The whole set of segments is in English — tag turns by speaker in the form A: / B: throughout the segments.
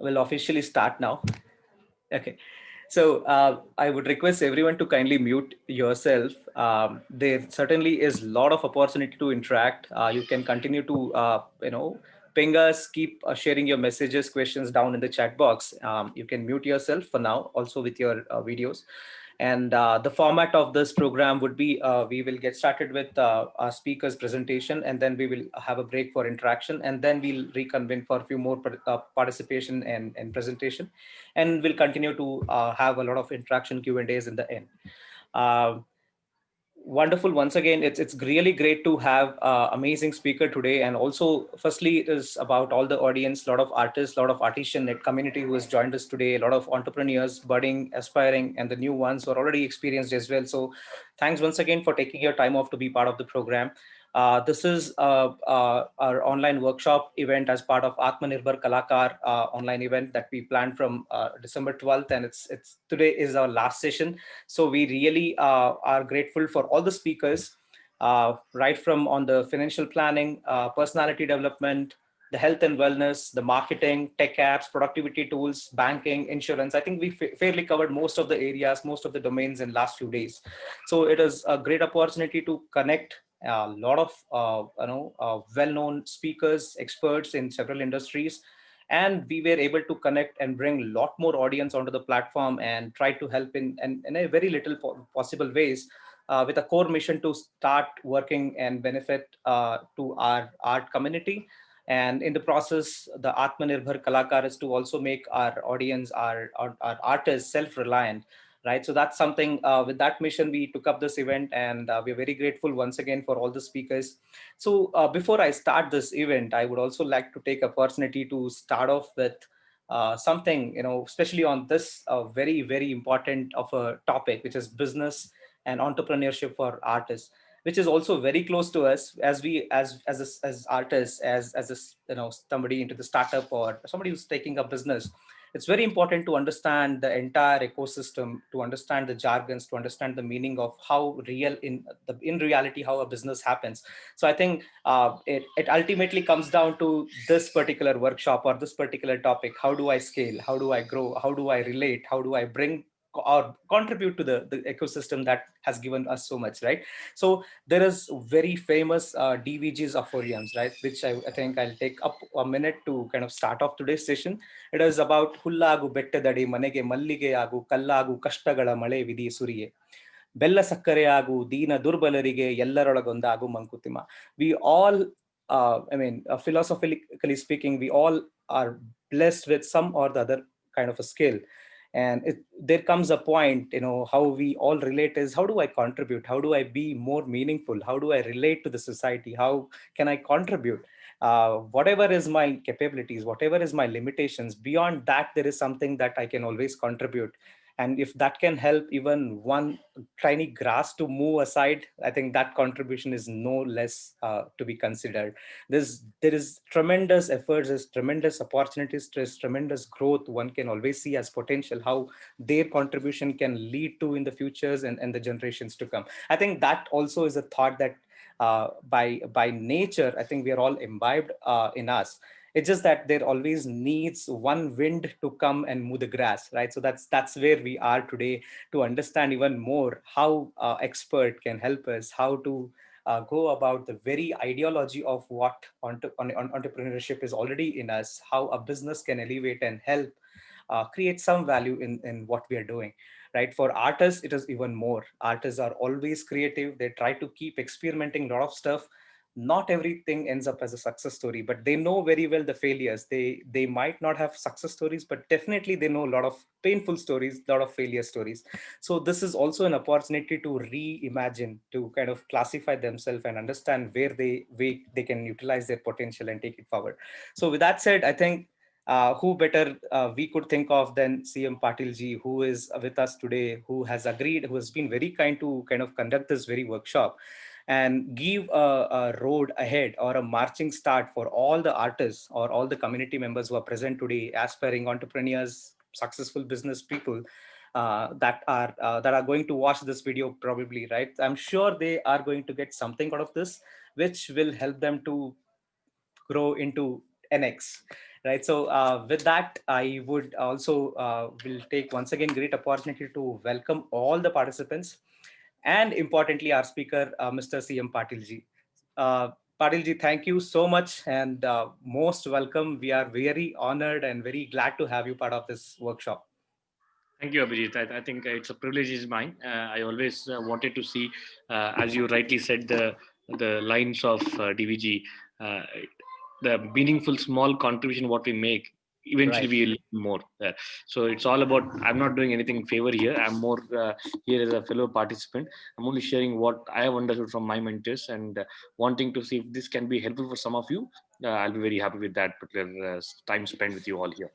A: will officially start now. Okay. So I would request everyone to kindly mute yourself. There certainly is a lot of opportunity to interact. You can continue to, ping us, keep sharing your messages, questions down in the chat box. You can mute yourself for now, also with your videos. And the format of this program would be we will get started with our speaker's presentation, and then we will have a break for interaction, and then we'll reconvene for a few more participation and presentation, and we'll continue to have a lot of interaction Q&As in the end. Uh, Wonderful. Once again, it's really great to have amazing speaker today. And also, firstly, it is about all the audience, a lot of artists, a lot of artisan net community who has joined us today, a lot of entrepreneurs, budding, aspiring, and the new ones who are already experienced as well. So thanks once again for taking your time off to be part of the program. This is our online workshop event as part of Atmanirbhar Kalakar online event that we planned from December 12th, and it's today is our last session. So we really are grateful for all the speakers, right from on the financial planning, personality development, the health and wellness, the marketing, tech apps, productivity tools, banking, insurance. I think we fairly covered most of the areas, most of the domains in last few days. So it is a great opportunity to connect a lot of well-known speakers, experts in several industries, and we were able to connect and bring a lot more audience onto the platform and try to help in a very little possible ways, with a core mission to start working and benefit to our art community. And in the process, the Atmanirbhar Kalakar is to also make our audience, our artists self-reliant, right? So that's something, with that mission, we took up this event, and we're very grateful once again for all the speakers. So before I start this event, I would also like to take opportunity to start off with something, especially on this very, very important of a topic, which is business and entrepreneurship for artists, which is also very close to us as we, as artists, as a, somebody into the startup or somebody who's taking a business. It's very important to understand the entire ecosystem, to understand the jargons, to understand the meaning of how real in reality how a business happens. So I think it ultimately comes down to this particular workshop or this particular topic. How do I scale? How do I grow? How do I relate? How do I bring or contribute to the ecosystem that has given us so much, right? So there is very famous DVG's aphoriums, right? Which I think I'll take up a minute to kind of start off today's session. It is about ಹುಲ್ಲಾಗು ಬೆಟ್ಟದಡಿ ಮನೆಗೆ ಮಲ್ಲಿಗೆ ಆಗು ಕಲ್ಲಾಗು ಕಷ್ಟಗಳ ಮಳೆ ವಿಧಿ ಸುರಿಯೆ ಬೆಲ್ಲ ಸಕ್ಕರೆ ಆಗು ದೀನ ದುರ್ಬಲರಿಗೆ ಎಲ್ಲರೊಳಗೊಂದಾಗು Mankutimma. We all, philosophically speaking, we all are blessed with some or the other kind of a skill. And there comes a point, how we all relate is, how do I contribute? How do I be more meaningful? How do I relate to the society? How can I contribute? Whatever is my capabilities, whatever is my limitations, beyond that, there is something that I can always contribute. And if that can help even one tiny grass to move aside, I think that contribution is no less to be considered. There is tremendous efforts, there's tremendous opportunities, there's tremendous growth one can always see as potential, how their contribution can lead to in the futures and the generations to come. I think that also is a thought that by nature, I think we are all imbibed in us. It's just that there always needs one wind to come and move the grass, right? So that's where we are today, to understand even more how expert can help us, how to go about the very ideology of what entrepreneurship is already in us, how a business can elevate and help create some value in what we are doing, right? For artists, it is even more. Artists are always creative. They try to keep experimenting a lot of stuff. Not everything ends up as a success story, but they know very well the failures. They might not have success stories, but definitely they know a lot of painful stories, a lot of failure stories. So this is also an opportunity to reimagine, to kind of classify themselves and understand where they can utilize their potential and take it forward. So with that said, I think who better we could think of than CM Patil ji, who is with us today, who has agreed, who has been very kind to kind of conduct this very workshop and give a road ahead or a marching start for all the artists or all the community members who are present today, aspiring entrepreneurs, successful business people that are going to watch this video probably, right? I'm sure they are going to get something out of this, which will help them to grow into NX. Right. So with that, I would also will take once again great opportunity to welcome all the participants and importantly our speaker, Mr. CM Patil ji. Uh, Patil ji, thank you so much and most welcome. We are very honored and very glad to have you part of this workshop.
B: Thank you, Abhijit. I think it's a privilege is mine. I always wanted to see, as you rightly said, the lines of DVG, uh, the meaningful small contribution what we make. Eventually,
A: Right.
B: we will learn more. So it's all about. I'm not doing anything in favor here. I'm more here as a fellow participant. I'm only sharing what I have understood from my mentors and wanting to see if this can be helpful for some of you. I'll be very happy with that particular time spent with you all here.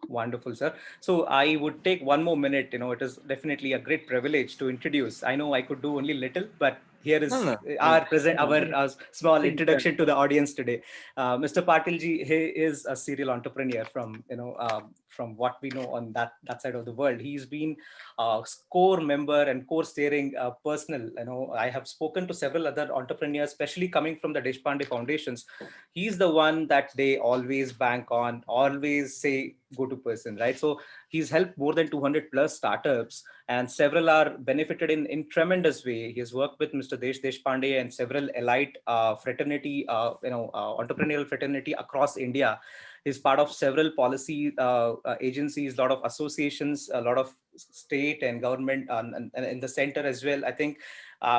A: Wonderful, sir. So I would take one more minute. It is definitely a great privilege to introduce. I know I could do only little, but here
B: No,
A: is
B: no,
A: our present,
B: no.
A: our small
B: I think
A: introduction to the audience today. Mr. Patil ji, he is a serial entrepreneur from, from what we know on that side of the world. He's been a core member and core steering personal. I have spoken to several other entrepreneurs, especially coming from the Deshpande Foundations. He's the one that they always bank on, always say go to person, right? So he's helped more than 200 plus startups and several are benefited in tremendous way. He has worked with Mr. Deshpande and several elite fraternity, entrepreneurial fraternity across India. He's part of several policy agencies, a lot of associations, a lot of state and government and in the center as well. I think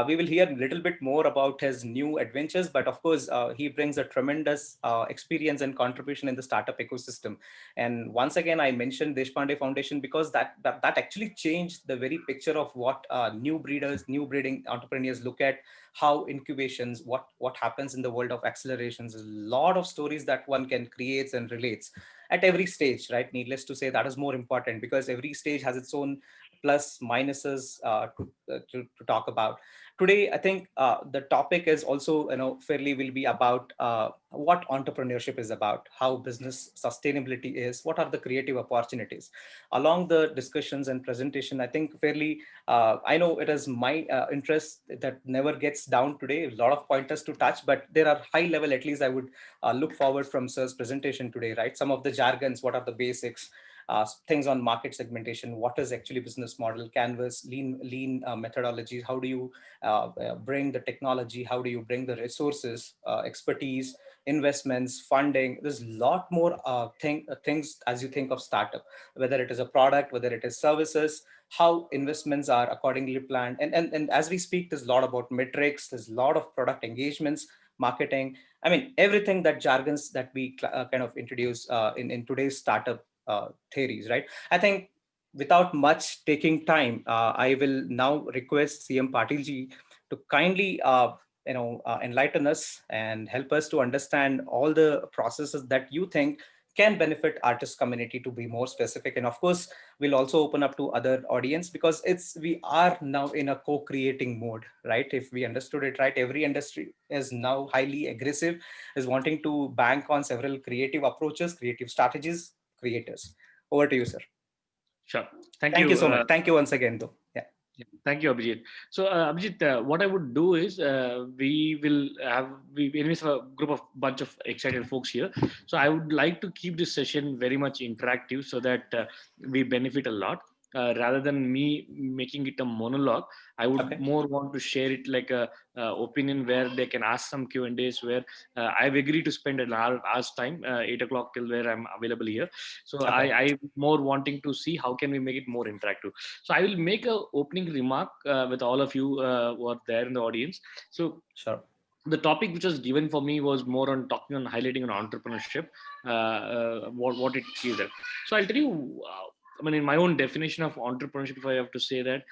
A: we will hear a little bit more about his new adventures, but of course, he brings a tremendous experience and contribution in the startup ecosystem. And once again, I mentioned Deshpande Foundation because that actually changed the very picture of what new new breeding entrepreneurs look at, how incubations, what happens in the world of accelerations. There's a lot of stories that one can create and relates at every stage, right? Needless to say, that is more important because every stage has its own plus minuses to talk about. Today, I think the topic is also, fairly will be about what entrepreneurship is about, how business sustainability is, what are the creative opportunities. Along the discussions and presentation, I think fairly, I know it is my interest that never gets down today, a lot of pointers to touch, but there are high level, at least I would look forward from sir's presentation today, right? Some of the jargons, what are the basics, things on market segmentation, what is actually business model, canvas, lean methodologies, how do you bring the technology, how do you bring the resources, expertise, investments, funding. There's a lot more things as you think of startup, whether it is a product, whether it is services, how investments are accordingly planned. And as we speak, there's a lot about metrics, there's a lot of product engagements, marketing. I mean, everything that jargons that we kind of introduce in today's startup theories, right? I think without much taking time, I will now request CM Patil ji to kindly enlighten us and help us to understand all the processes that you think can benefit artist community, to be more specific. And of course, we'll also open up to other audience because we are now in a co-creating mode, right? If we understood it right, every industry is now highly aggressive, is wanting to bank on several creative approaches, creative strategies, creators. Over to you, sir.
B: Sure. Thank
A: Thank you
B: you.
A: so much. Thank you once again, though. Yeah.
B: Yeah, thank you, Abhijit. So, Abhijit, what I would do is we anyways have a group of bunch of excited folks here. So, I would like to keep this session very much interactive so that we benefit a lot. Rather than me making it a monologue, I would
A: Okay.
B: more want to share it like a opinion where they can ask some Q and A's. Where I've agreed to spend an hour's time, 8 o'clock till where I'm available here. So,
A: Okay.
B: I more wanting to see how can we make it more interactive. So I will make a opening remark with all of you who are there in the audience. So
A: Sure.
B: the topic which was given for me was more on talking on highlighting on entrepreneurship, what it is. So I'll tell you. I mean, in my own definition of entrepreneurship, if I have to say that,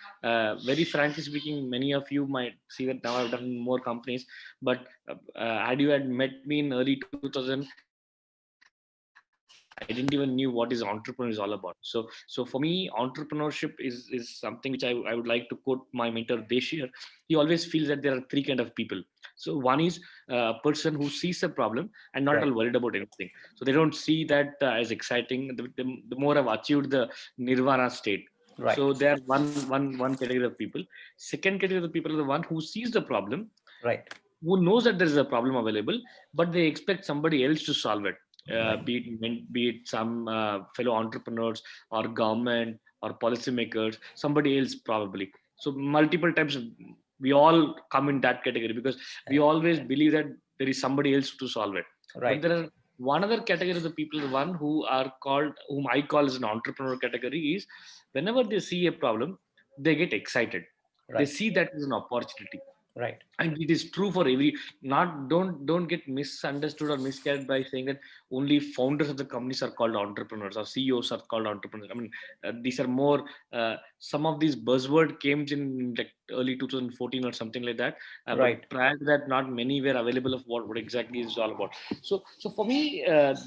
B: very frankly speaking, many of you might see that now I've done more companies. But had you had met me in early 2000, I didn't even knew what is entrepreneur is all about. So for me, entrepreneurship is something which I would like to quote my mentor Deshir. He always feels that there are three kind of people. So one is a person who sees a problem and not at all worried about
A: Right.
B: anything. So they don't see that as exciting. The more I've achieved the nirvana state. So they
A: Right.
B: are one category of people. Second category of the people are the one who sees the problem,
A: Right.
B: who knows that there is a problem available, but they expect somebody else to solve it.
A: Right.
B: be it some fellow entrepreneurs or government or policymakers, somebody else probably. So multiple times we all come in that category because we
A: Right.
B: always believe that there is somebody else to solve it. But
A: Right.
B: there are one other category of the people, the one whom I call as an entrepreneur category, is whenever they see a problem, they get excited. They
A: Right.
B: see that as an opportunity,
A: Right.
B: and it is true for every. Not don't get misunderstood or miscarried by saying that only founders of the companies are called entrepreneurs or CEOs are called entrepreneurs. I mean, these are more, some of these buzzword came in like early 2014 or something like that,
A: Right.
B: but prior to that not many were available of what exactly is all about. So for me,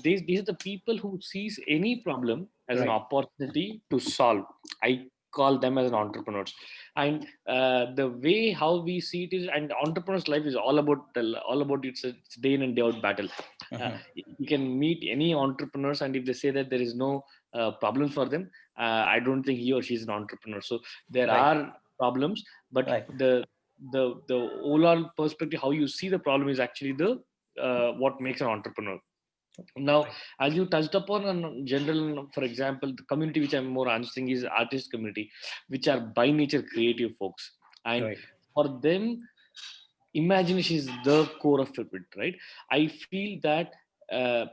B: these are the people who sees any problem as an
A: Right.
B: opportunity to solve. I call them as an entrepreneurs. And the way how we see it is, and entrepreneur's life is all about it's day in and day out battle.
A: Mhm.
B: You can meet any entrepreneurs, and if they say that there is no problems for them, I don't think he or she is an entrepreneur. So there
A: Right.
B: are problems, but
A: Right.
B: the overall perspective how you see the problem is actually the what makes an entrepreneur. Now,
A: Right.
B: as you touched upon in general, for example, the community which I'm more answering is artist community, which are by nature creative folks. And
A: Right.
B: for them, imagination is the core of it, right? I feel that, uh,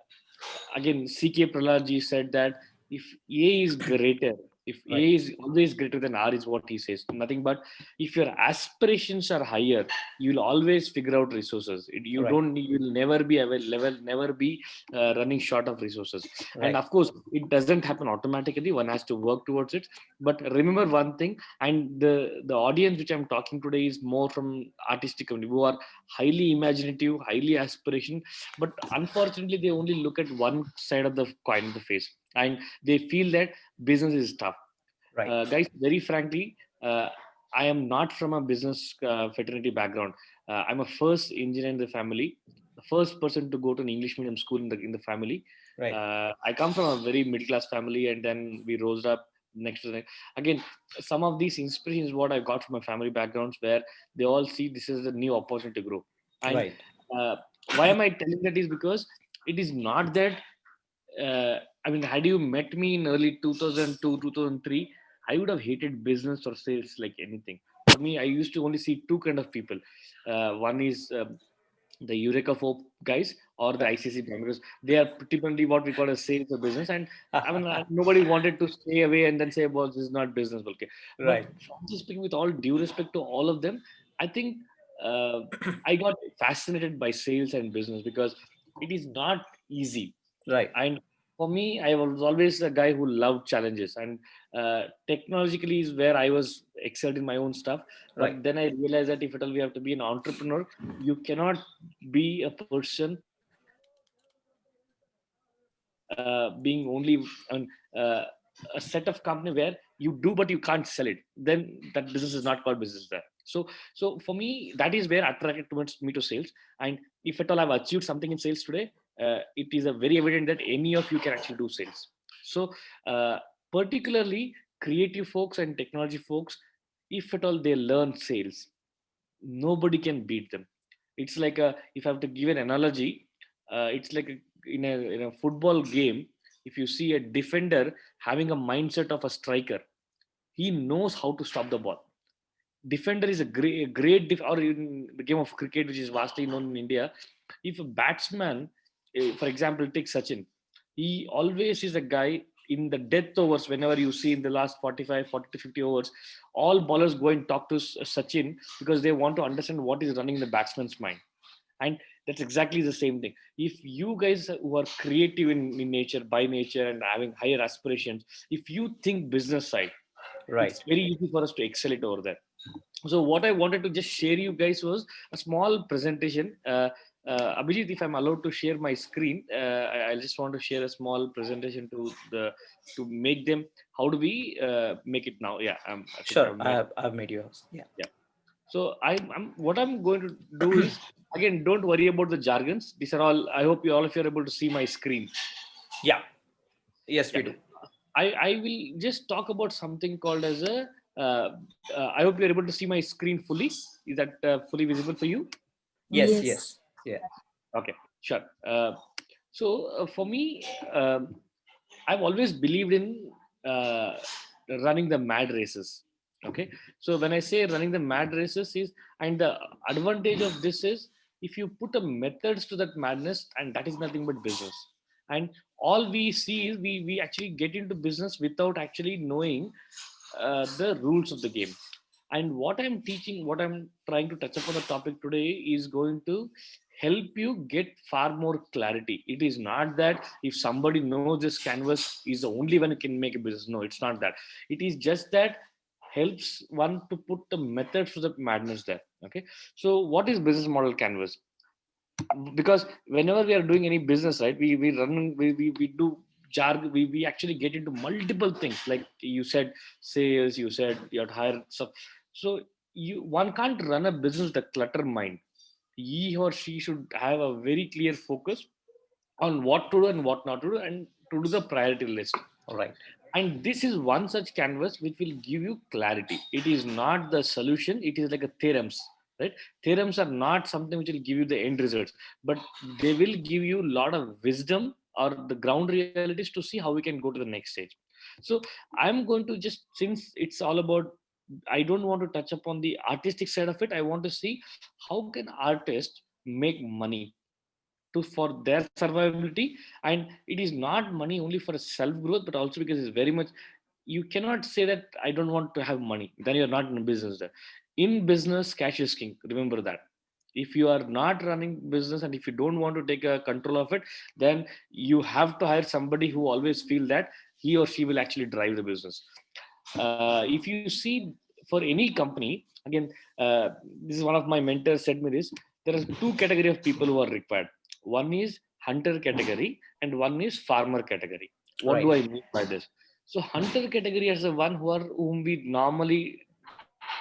B: again, CK Praladji said that if A is greater, if
A: Right.
B: A is always greater than R, is what he says. Nothing but if your aspirations are higher, you'll always figure out resources.
A: Right.
B: You'll never be available, never be running short of resources. And
A: Right.
B: of course, it doesn't happen automatically. One has to work towards it. But remember one thing, and the audience which I'm talking today is more from artistic community who are highly imaginative, highly aspiration, but unfortunately they only look at one side of the coin, the face, and they feel that business is tough.
A: Right.
B: Guys, very frankly, I am not from a business fraternity background. I'm a first engineer in the family, the first person to go to an English medium school in the family.
A: Right.
B: I come from a very middle class family, and then we rose up next to the again. Some of these inspirations what I got from my family backgrounds, where they all see this is a new opportunity to grow. And
A: Right.
B: uh, why am I telling that is because it is not that, I mean, had you met me in early 2002, 2003, I would have hated business or sales like anything. For me, I used to only see two kind of people. One is the Eureka Folk guys or the
A: Right.
B: ICC members. They are typically what we call as sales or business. And I mean, nobody wanted to stay away and then say, well, this is not business. Okay. But
A: Right.
B: frankly speaking, with all due respect to all of them, I think uh, I got fascinated by sales and business because it is not easy.
A: Right.
B: And for me, I was always a guy who loved challenges, and technologically is where I was excelled in my own stuff.
A: Right.
B: But then I realized that if at all we have to be an entrepreneur, you cannot be a person being only on a set of company where you do but you can't sell it. Then that business is not called business there. So for me, that is where attracted towards me to sales. And if at all I've achieved something in sales today, it is a very evident that any of you can actually do sales. So uh, particularly creative folks and technology folks, if at all they learn sales, nobody can beat them. It's like a, if I have to give an analogy, it's like in a football game. If you see a defender having a mindset of a striker, he knows how to stop the ball. Defender is a or in the game of cricket, which is vastly known in India. If a batsman, for example, take Sachin, he always is a guy in the death overs. Whenever you see in the last 45, 40 to 50 overs, all bowlers go and talk to Sachin because they want to understand what is running in the batsman's mind. And that's exactly the same thing. If you guys who are creative in nature, by nature, and having higher aspirations, if you think business side,
A: Right.
B: it's very easy for us to excel it over there. So what I wanted to just share you guys was a small presentation. Abhijit, if I'm allowed to share my screen, I just want to share a small presentation to make them. How do we make it now? Yeah, I think
A: Sure.
B: I've made.
A: I've made you host. Yeah.
B: Yeah. So I'm what I'm going to do is, again, don't worry about the jargons. These are all. I hope you all of you are able to see my screen.
A: Yeah. Yes,
B: Yeah.
A: we do.
B: I will just talk about something called as a. I hope you're able to see my screen fully. Is that fully visible for you?
A: Yes.
C: Yes.
A: Yes. Yeah.
B: Okay, sure. So for me, I've always believed in running the mad races. Okay, so when I say running the mad races is, and the advantage of this is, if you put a methods to that madness, and that is nothing but business. And all we see is we actually get into business without actually knowing the rules of the game. And what I'm teaching, what I'm trying to touch upon the topic today is going to help you get far more clarity. It is not that if somebody knows this canvas is the only one who can make a business. No, it's not that. It is just that helps one to put the methods to the madness there. Okay, so what is business model canvas? Because whenever we are doing any business, right, we run, we do jargon, we actually get into multiple things, like you said sales, you said you have to hire stuff. So one can't run a business with a clutter mind. He or she should have a very clear focus on what to do and what not to do, and to do the priority list.
A: Right.
B: And this is one such canvas which will give you clarity. It is not the solution, it is like a theorems, right? Theorems are not something which will give you the end results, but they will give you a lot of wisdom or the ground realities to see how we can go to the next stage. So I'm going to just, since it's all about, I don't want to touch upon the artistic side of it. I want to see how can artists make money to for their survivability. And it is not money only for self growth, but also because it's very much, you cannot say that I don't want to have money, then you're not in business there. In business, cash is king, remember that. If you are not running business and if you don't want to take a control of it, then you have to hire somebody who always feel that he or she will actually drive the business. If you see, for any company, again, this is one of my mentors said me this, there are two category of people who are required. One is hunter category and one is farmer category. What do
A: Right.
B: I mean by this? So hunter category is the one whom we normally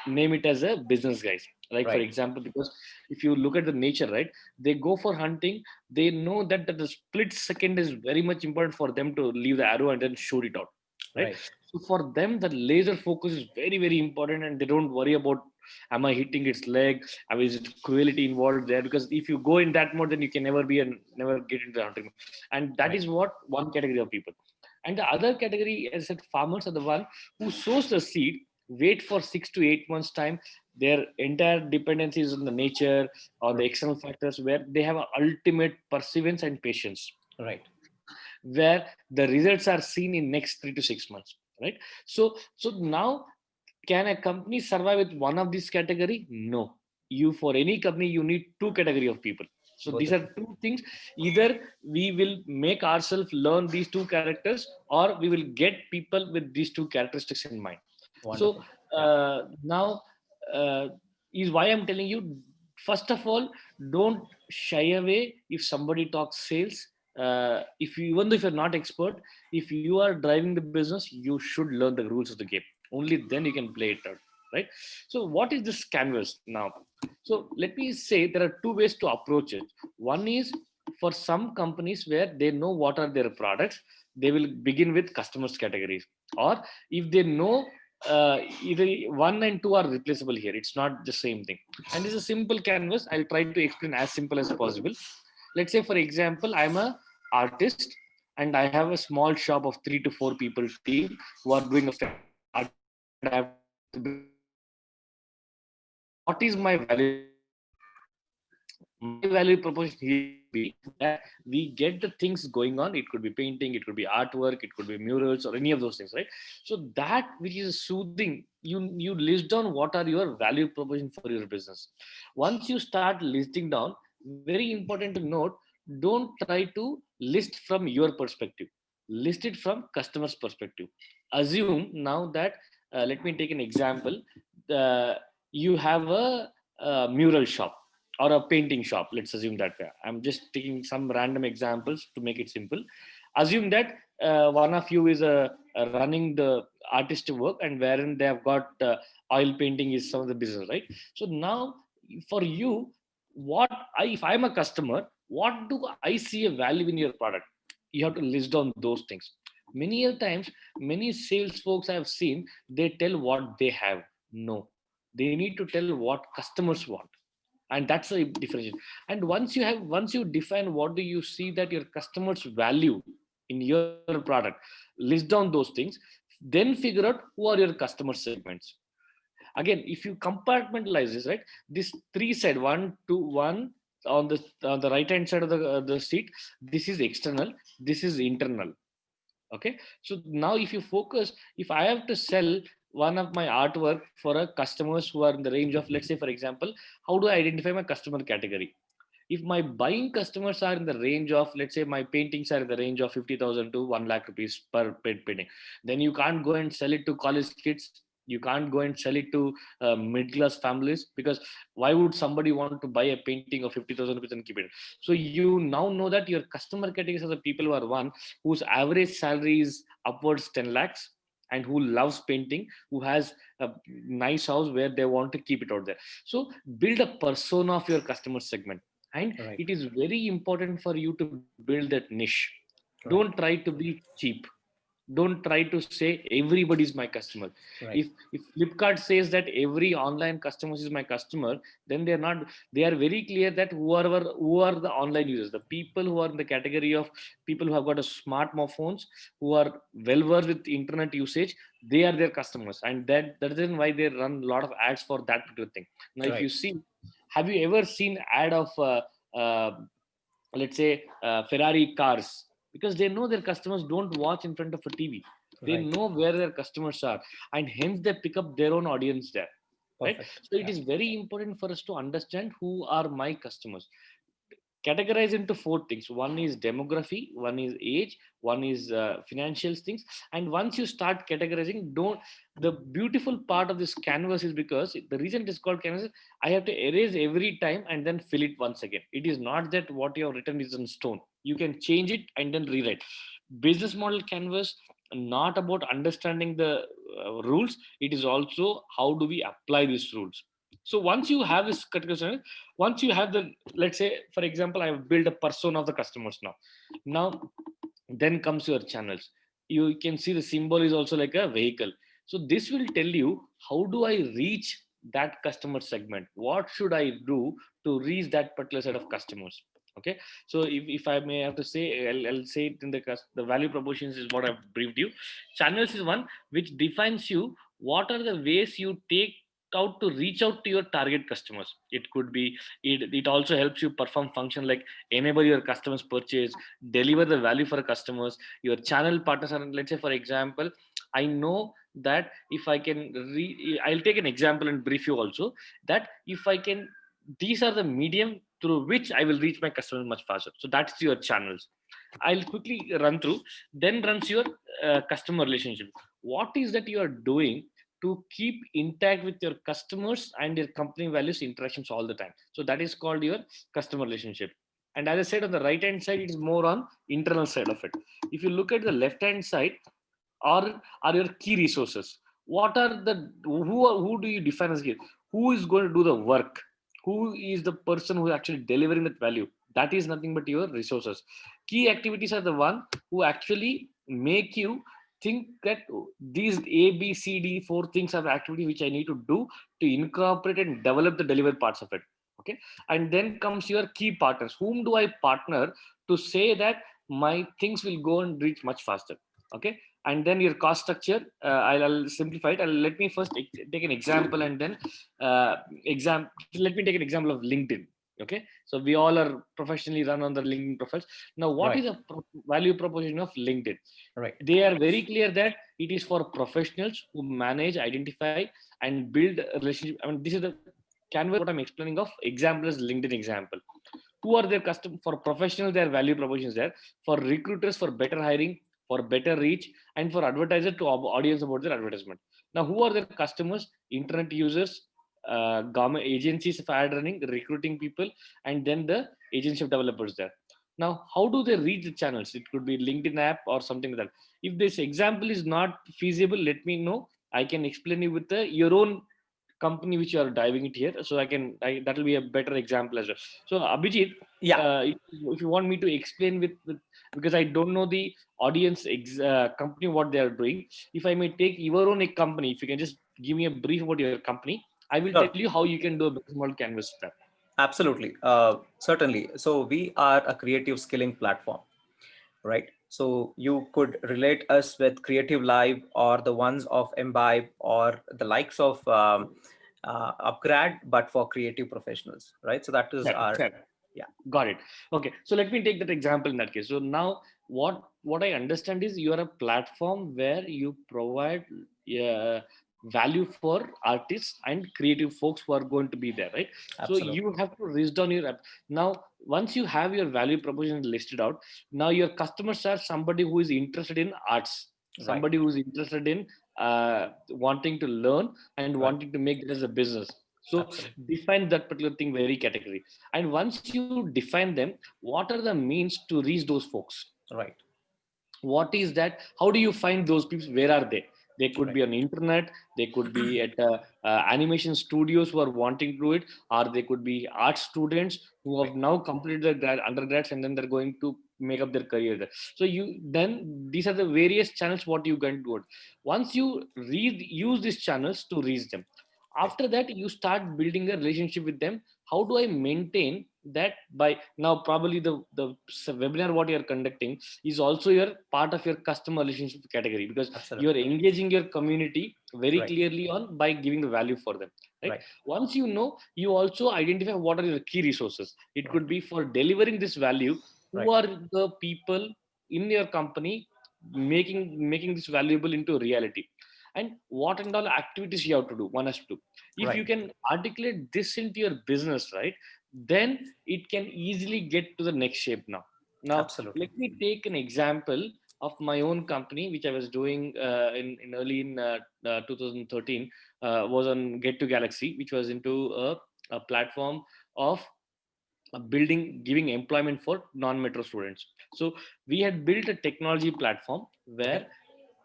B: name it as a business guys. Like for
A: Right.
B: example, because if you look at the nature, right, they go for hunting. They know that the split second is very much important for them to leave the arrow and then shoot it out, right?
A: Right.
B: So for them, the laser focus is very, very important, and they don't worry about, am I hitting its leg? Is it cruelty involved there? Because if you go in that mode, then you can never be and never get into the hunting. And that
A: Right.
B: is what one category of people. And the other category, as I said, farmers are the one who sows the seed, wait for 6 to 8 months time. Their entire dependency is on the nature, on the external factors, where they have an ultimate perseverance and patience,
A: Right.
B: where the results are seen in next 3 to 6 months, right? So now, can a company survive with one of these category? No. You, for any company, you need two category of people. So
A: Both
B: these
A: of
B: are two things. Either we will make ourselves learn these two characters, or we will get people with these two characteristics in mind. So
A: wonderful. Yeah.
B: now, uh, is why I'm telling you, first of all, don't shy away if somebody talks sales. If you, even though if you're not expert, if you are driving the business, you should learn the rules of the game. Only then you can play it out, right? So what is this canvas now? So let me say there are two ways to approach it. One is, for some companies where they know what are their products, they will begin with customers categories. Or if they know, either one and two are replaceable here, it's not the same thing. And it's a simple canvas. I'll try to explain as simple as possible. Let's say, for example, I'm a artist and I have a small shop of 3 to 4 people team who are doing a fantastic art, and I have to bring them to the business. What is my value proposition? My value proposition here will be that we get the things going on. It could be painting, it could be artwork, it could be murals, or any of those things, right? So that which is soothing, you list down what are your value proposition for your business. Once you start listing down, very important to note, don't try to list from your perspective. List it from customer's perspective. Assume now that, let me take an example. You have a mural shop or a painting shop. Let's assume that way. I'm just taking some random examples to make it simple. Assume that one of you is running the artist work, and wherein they have got oil painting is some of the business, right? So now, for you, what if I'm a customer, what do I see a value in your product? You have to list down those things. Many a times, many sales folks I have seen, they tell what they have. No, they need to tell what customers want. And that's a differentiation. And once you define what do you see that your customers value in your product, list down those things, then figure out who are your customer segments. Again, if you compartmentalize this, right, this three side, one to one, on the right hand side of the seat, this is external, this is internal. Okay, so now if you focus, if I have to sell one of my artwork for a customers who are in the range of, let's say for example, how do I identify my customer category? If my buying customers are in the range of, let's say my paintings are in the range of 50,000 to 1 lakh rupees per painting, then you can't go and sell it to college kids, you can't go and sell it to middle class families, because why would somebody want to buy a painting of 50,000 rupees and keep it? So you now know that your customer categories are the people who are one, whose average salary is upwards 10 lakhs, and who loves painting, who has a nice house where they want to keep it out there. So build a persona of your customer segment, and
A: Right.
B: it is very important for you to build that niche. Don't
A: Right.
B: try to be cheap. Don't try to say everybody is my customer.
A: Right.
B: If Flipkart says that every online customer is my customer, then they're not. They are very clear that who are the online users, the people who are in the category of people who have got a smartphones, who are well versed with internet usage, they are their customers, and that's the reason why they run a lot of ads for that particular thing. Now if
A: Right.
B: you see, have you ever seen ad of uh, let's say Ferrari cars? Because they know their customers don't watch in front of a TV. They
A: Right.
B: know where their customers are, and hence they pick up their own audience there, right?
A: Perfect.
B: So it
A: Yeah.
B: is very important for us to understand who are my customers. Categorize into four things: one is demography, one is age, one is financial things. And once you start categorizing, don't, the beautiful part of this canvas is, because the reason it is called canvas is, I have to erase every time and then fill it once again. It is not that what you have written is in stone, you can change it and then rewrite. Business model canvas, not about understanding the rules, it is also how do we apply these rules. So once you have this categorization, once you have the, let's say for example, I have built a persona of the customers. Now then comes your channels. You can see the symbol is also like a vehicle. So this will tell you, how do I reach that customer segment, what should I do to reach that particular set of customers. Okay, so if I may have to say, I'll say it in the value propositions is what I've briefed you. Channels is one which defines you what are the ways you take out to reach out to your target customers. It could be, it also helps you perform function like enable your customers purchase, deliver the value for customers. Your channel partners are, let's say for example, I know that if I can I'll take an example and brief you also, that if I can, these are the medium through which I will reach my customers much faster. So that's your channels. I'll quickly run through. Then runs your customer relationship. What is that you are doing to keep intact with your customers and your company values interactions all the time? So that is called your customer relationship. And as I said, on the right hand side, it is more on internal side of it. If you look at the left hand side, are your key resources. What are the, who do you define as key? Who is going to do the work? Who is the person who is actually delivering that value? That is nothing but your resources. Key activities are the one who actually make you think that these A, B, C, D, four things are the activity which I need to do to incorporate and develop the delivery parts of it. Okay, and then comes your key partners. Whom do I partner to say that my things will go and reach much faster? Okay, and then your cost structure. I'll simplify it. Let me first take an example, and then let me take an example of LinkedIn. Okay, so we all are professionally run on the LinkedIn profiles. Now what
A: Right.
B: is the value proposition of LinkedIn?
A: Right.
B: They are very clear that it is for professionals who manage, identify, and build a relationship. I mean, this is the canvas what I'm explaining of example is LinkedIn example. Who are their custom for professionals? Their value propositions there. For recruiters, for better hiring, for better reach, and for advertiser to audience about their advertisement. Now who are their customers? Internet users, government agencies of ad running, recruiting people, and then the agency of developers there. Now how do they reach the channels? It could be LinkedIn app or something like that. If this example is not feasible, let me know. I can explain you with your own company which you are diving it here, so that will be a better example as well. So Abhijit,
A: Yeah.
B: if you want me to explain with, because I don't know the audience company what they are doing, if I may take your own company, if you can just give me a brief about your company, I will tell
A: Sure.
B: you how you can do a business model canvas there.
A: Absolutely. Certainly. So we are a creative skilling platform, right? So you could relate us with Creative Live or the ones of Imbibe or the likes of Upgrad, but for creative professionals, right? So that is
B: Fair,
A: our,
B: fair.
A: yeah,
B: Got it. Okay, so let me take that example in that case. So now, what I understand is you are a platform where you provide uh, value for artists and creative folks who are going to be there, right? So
A: absolutely.
B: you have to list down your app. Now, once you have your value proposition listed out, now your customers are somebody who is interested in arts,
A: Right,
B: somebody who is interested in wanting to learn and
A: right,
B: wanting to make it as a business. So
A: absolutely.
B: define that particular thing very category. And once you define them, what are the means to reach those folks?
A: Right,
B: What is that? How do you find those people? Where are they? They could
A: right,
B: be on internet, they could be at animation studios who are wanting to do it, or they could be art students who have
A: right,
B: now completed their undergrads and then they're going to make up their career there. So you then, these are the various channels what you can do it. Once you use these channels to reach them,
A: right.
B: after that you start building a relationship with them. How do I maintain that? By now, probably the webinar what you're conducting is also your part of your customer relationship category, because you're
A: Absolutely.
B: engaging your community very
A: Right,
B: clearly on by giving the value for them, right?
A: right,
B: Once you know, you also identify what are your key resources. It
A: right,
B: could be for delivering this value, who
A: right,
B: are the people in your company making this valuable into reality, and what and all activities you have to do, one has to do. If you
A: right.
B: can articulate this into your business, right, then it can easily get to the next shape. Now
A: Absolutely.
B: let me take an example of my own company which I was doing in early in 2013. Was on Get to Galaxy, which was into a platform of building, giving employment for non-metro students. So we had built a technology platform
A: Okay.
B: where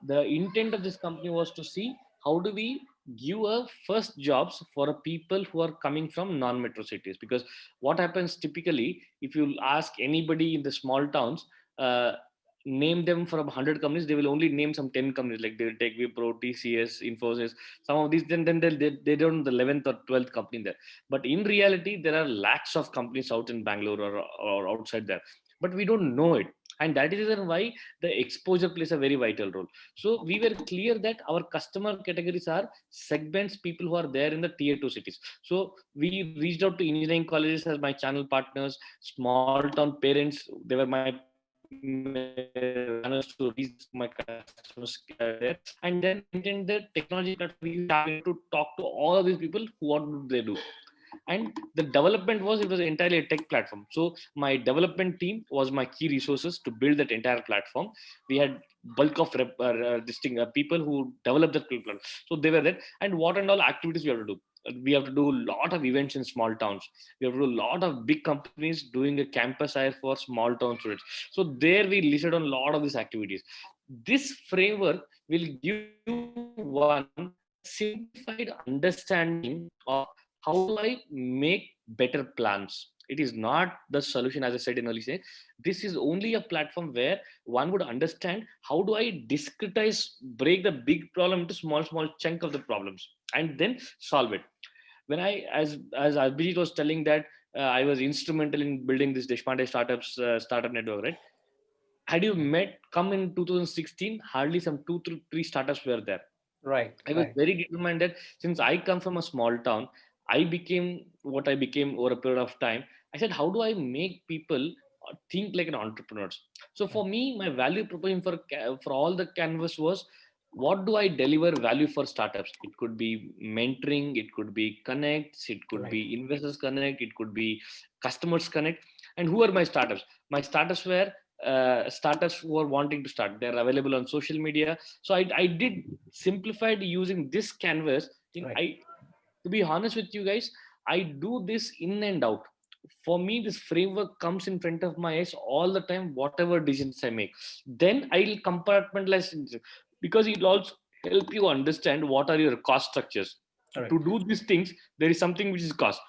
B: the intent of this company was to see how do we give a first jobs for a people who are coming from non-metro cities. Because what happens typically, if you ask anybody in the small towns, uh, name them from 100 companies, they will only name some 10 companies, like they'll take Wipro, TCS, Infosys, some of these, then they don't the 11th or 12th company there. But in reality, there are lakhs of companies out in Bangalore or outside there, but we don't know it. And that is the reason why the exposure plays a very vital role. So we were clear that our customer categories are segments, people who are there in the tier 2 cities. So we reached out to engineering colleges as my channel partners, small town parents, they were my channels to reach my customers there. And then we maintained the technology platform. We used to talk to all of these people who, what do they do. And the development was, it was entirely a tech platform. So my development team was my key resources to build that entire platform. We had bulk of people who developed that platform, so they were there. And what and all activities we have to do? We have to do a lot of events in small towns. We have to do a lot of big companies doing a campus hire for small town students. So there we listed on a lot of these activities. This framework will give you one simplified understanding of how do I make better plans. It is not the solution, as I said in early stage. This is only a platform where one would understand how do I discretize, break the big problem into small chunk of the problems, and then solve it. When I, as Abhijit was telling that I was instrumental in building this Deshpande startup network, right? Had you met come in 2016, hardly some two, three startups were there.
A: Right,
B: I was
A: right,
B: very determined that since I come from a small town, I became what I became over a period of time. I said, how do I make people think like an entrepreneur? So
A: right,
B: for me, my value proposition for all the canvas was, what do I deliver value for startups? It could be mentoring, it could be connects, it could
A: right,
B: be investors connect, it could be customers connect. And who are my startups? My startups were startups who are wanting to start. They're available on social media. So I did simplified using this canvas.
A: right,
B: I, to be honest with you guys, I do this in and out. For me, this framework comes in front of my eyes all the time, whatever decisions I make. Then I'll compartmentalize it, because it will also help you understand what are your cost structures.
A: right,
B: To do these things, there is something which is cost.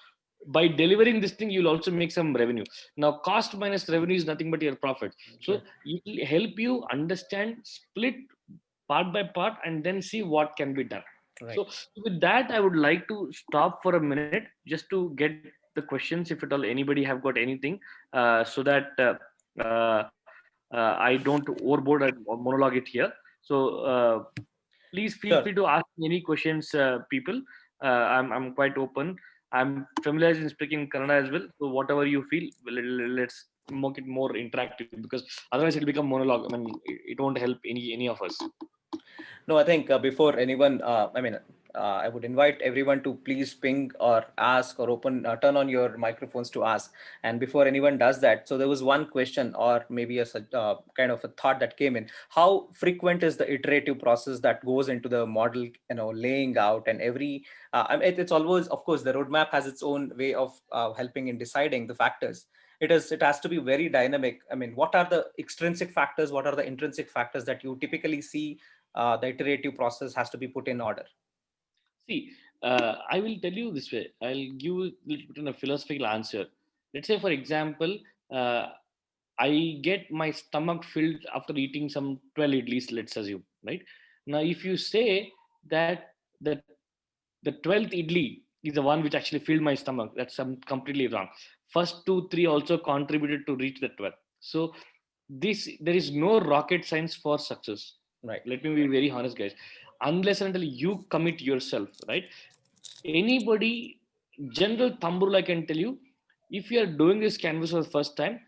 B: By delivering this thing, you'll also make some revenue. Now cost minus revenue is nothing but your profit. So
A: right,
B: it will help you understand, split part by part, and then see what can be done.
A: right.
B: So with that, I would like to stop for a minute just to get the questions if at all anybody have got anything, so that uh, I don't overboard and monologue it here. So please feel
A: Sure.
B: free to ask me any questions, people. I'm quite open. I'm familiar in speaking Kannada as well. So whatever you feel, let's make it more interactive, because otherwise it'll become monologue. I mean, it won't help any of us.
A: No, I think before anyone, I would invite everyone to please ping or ask or turn on your microphones to ask. And before anyone does that, so there was one question or maybe kind of a thought that came in. How frequent is the iterative process that goes into the model, laying out and it's always, of course, the roadmap has its own way of helping in deciding the factors. It has to be very dynamic. I mean, what are the extrinsic factors? What are the intrinsic factors that you typically see the iterative process has to be put in order?
B: See, I will tell you this way. I'll give a little bit in a philosophical answer. Let's say, for example, uh, I get my stomach filled after eating some 12 idlis, let's assume, right? Now, if you say that the 12th idli is the one which actually filled my stomach, that's completely wrong. First two, three also contributed to reach the 12th. So, there is no rocket science for success.
A: Right.
B: Let me be very honest, guys. Unless and until you commit yourself, right? Anybody, general thumb rule I can tell you, if you are doing this canvas for the first time,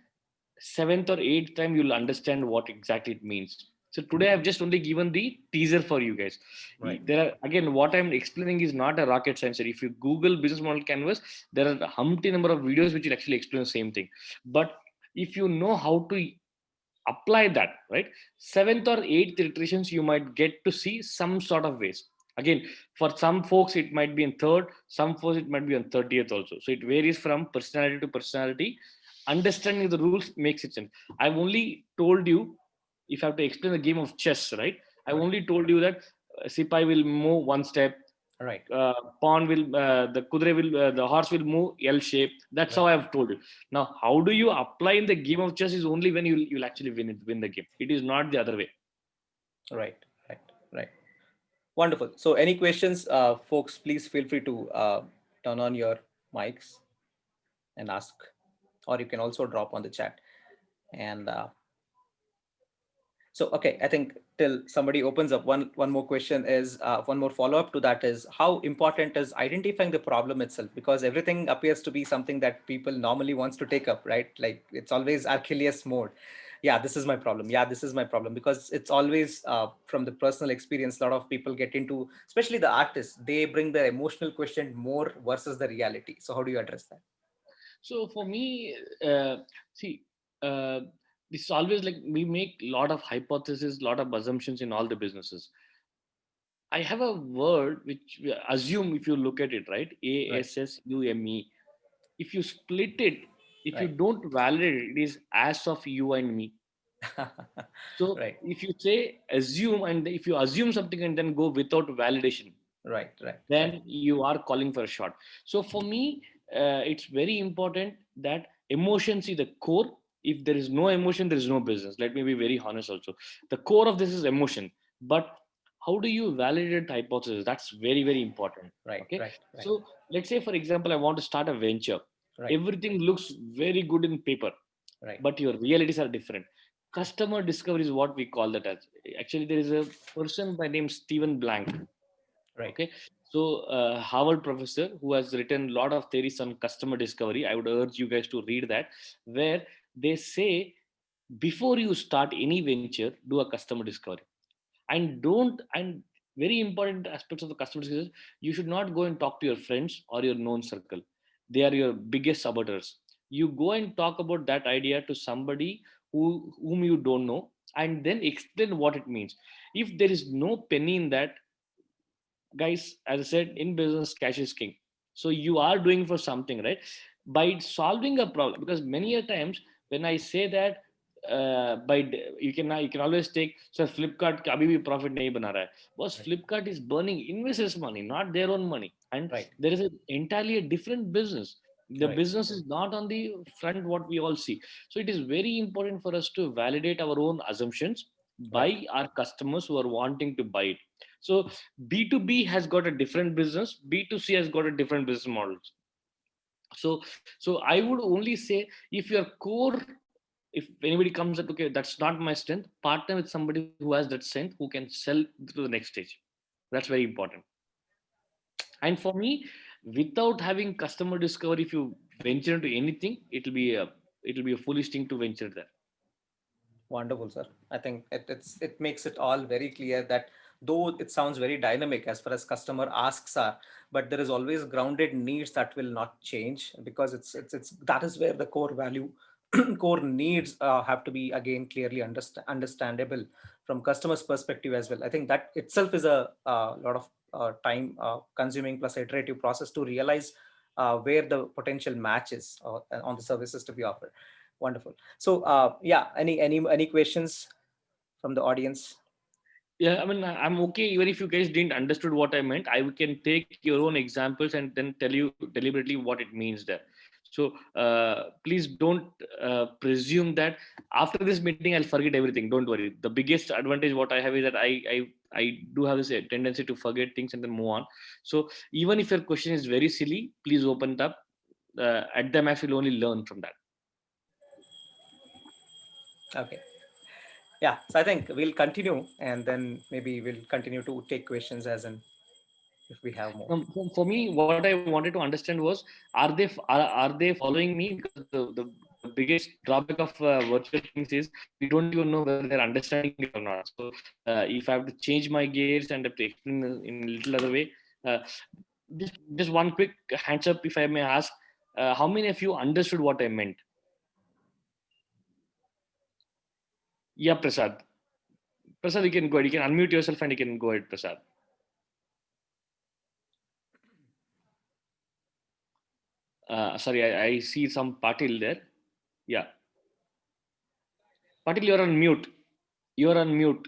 B: seventh or eighth time you'll understand what exactly it means. So today I've just only given the teaser for you guys.
A: Right.
B: There are, again, what I'm explaining is not a rocket science. If you Google business model canvas, there are a humpty number of videos which will actually explain the same thing. But if you know how to apply that, right, seventh or eighth iterations you might get to see some sort of ways. Again, for some folks it might be in third, some folks it might be on 30th also. So it varies from personality to personality. Understanding the rules makes it sense. I've only told you, if I have to explain the game of chess, right, I've
A: Right.
B: only told you that Sipai will move one step,
A: Right.
B: pawn will the kudre will the horse will move L shape. That's how
A: Right.
B: I have told you. Now, how do you apply in the game of chess is only when you'll actually win the game. It is not the other way.
A: Right. Right. Right. Wonderful. So any questions, folks, please feel free to turn on your mics and ask, or you can also drop on the chat. And so, okay, I think till somebody opens up, one more question is one more follow up to that is how important is identifying the problem itself, because everything appears to be something that people normally wants to take up, right? Like it's always Achilles mode. Yeah, this is my problem. Yeah, this is my problem, because it's always from the personal experience. A lot of people get into, especially the artists, they bring their emotional question more versus the reality. So how do you address that?
B: So for me, see, uh, this is always like we make a lot of hypotheses, lot of assumptions in all the businesses. I have a word which we assume, if you look at it, right,
A: Right.
B: ASSUME. If you split it, if you
A: Right.
B: don't validate it, it is as of you and me. So
A: Right.
B: if you say assume, and if you assume something and then go without validation,
A: Right. Right. Right.
B: then you are calling for a shot. So for me, it's very important that emotions is the core. If there is no emotion, there is no business. Let me be very honest also. The core of this is emotion. But how do you validate the hypothesis? That's very, very important.
A: Right.
B: Okay.
A: Right. Right.
B: So let's say, for example, I want to start a venture.
A: Right.
B: Everything looks very good in paper,
A: Right.
B: but your realities are different. Customer discovery is what we call that as. Actually, there is a person by name Stephen Blank.
A: Right.
B: Okay, so Harvard professor who has written a lot of theories on customer discovery. I would urge you guys to read that, where they say before you start any venture, do a customer discovery, and don't and very important aspects of the customer discovery. You should not go and talk to your friends or your known circle. They are your biggest saboteurs. You go and talk about that idea to somebody whom you don't know, and then explain what it means. If there is no penny in that, guys, as I said, in business cash is king. So you are doing for something, right, by solving a problem. Because many a times when I say that, you can always take, so Flipkart abhi bhi profit nahi bana raha hai, because
A: Right.
B: Flipkart is burning investors money, not their own money. And
A: Right.
B: there is entirely a different business. The
A: Right.
B: business is not on the front what we all see. So it is very important for us to validate our own assumptions by
A: Right.
B: our customers who are wanting to buy it. So B2B has got a different business, B2C has got a different business models. So I would only say, if your core, if anybody comes up, okay, that's not my strength, partner with somebody who has that strength, who can sell to the next stage. That's very important. And for me, without having customer discovery, if you venture into anything, it'll be a foolish thing to venture there.
A: Wonderful, sir. I think it makes it all very clear that though it sounds very dynamic as far as customer asks are, but there is always grounded needs that will not change, because it's that is where the core value, core needs have to be again clearly understandable from customers' perspective as well. I think that itself is a lot of time consuming plus iterative process to realize where the potential matches on the services to be offered. Wonderful. So, yeah, any questions from the audience?
B: Yeah, I mean, I'm okay even if you guys didn't understood what I meant. I can take your own examples and then tell you deliberately what it means there. So please don't presume that after this meeting I'll forget everything. Don't worry. The biggest advantage what I have is that I do have this tendency to forget things and then move on. So even if your question is very silly, please open it up. At the max, you'll only learn from that.
A: Okay. Yeah. So I think we'll continue, and then maybe we'll continue to take questions as in if we have more.
B: For me, what I wanted to understand was, are they following me? Because the biggest drawback of virtual things is we don't even know whether they're understanding it or not. So if I have to change my gears and have to explain in a little other way, uh, just one quick hands up, if I may ask, how many of you understood what I meant? Yeah, Prasad. Prasad, you can go ahead. You can unmute yourself and you can go ahead, Prasad. Sorry, I see some Patil there. Yeah. Patil, you're on mute. You're on mute.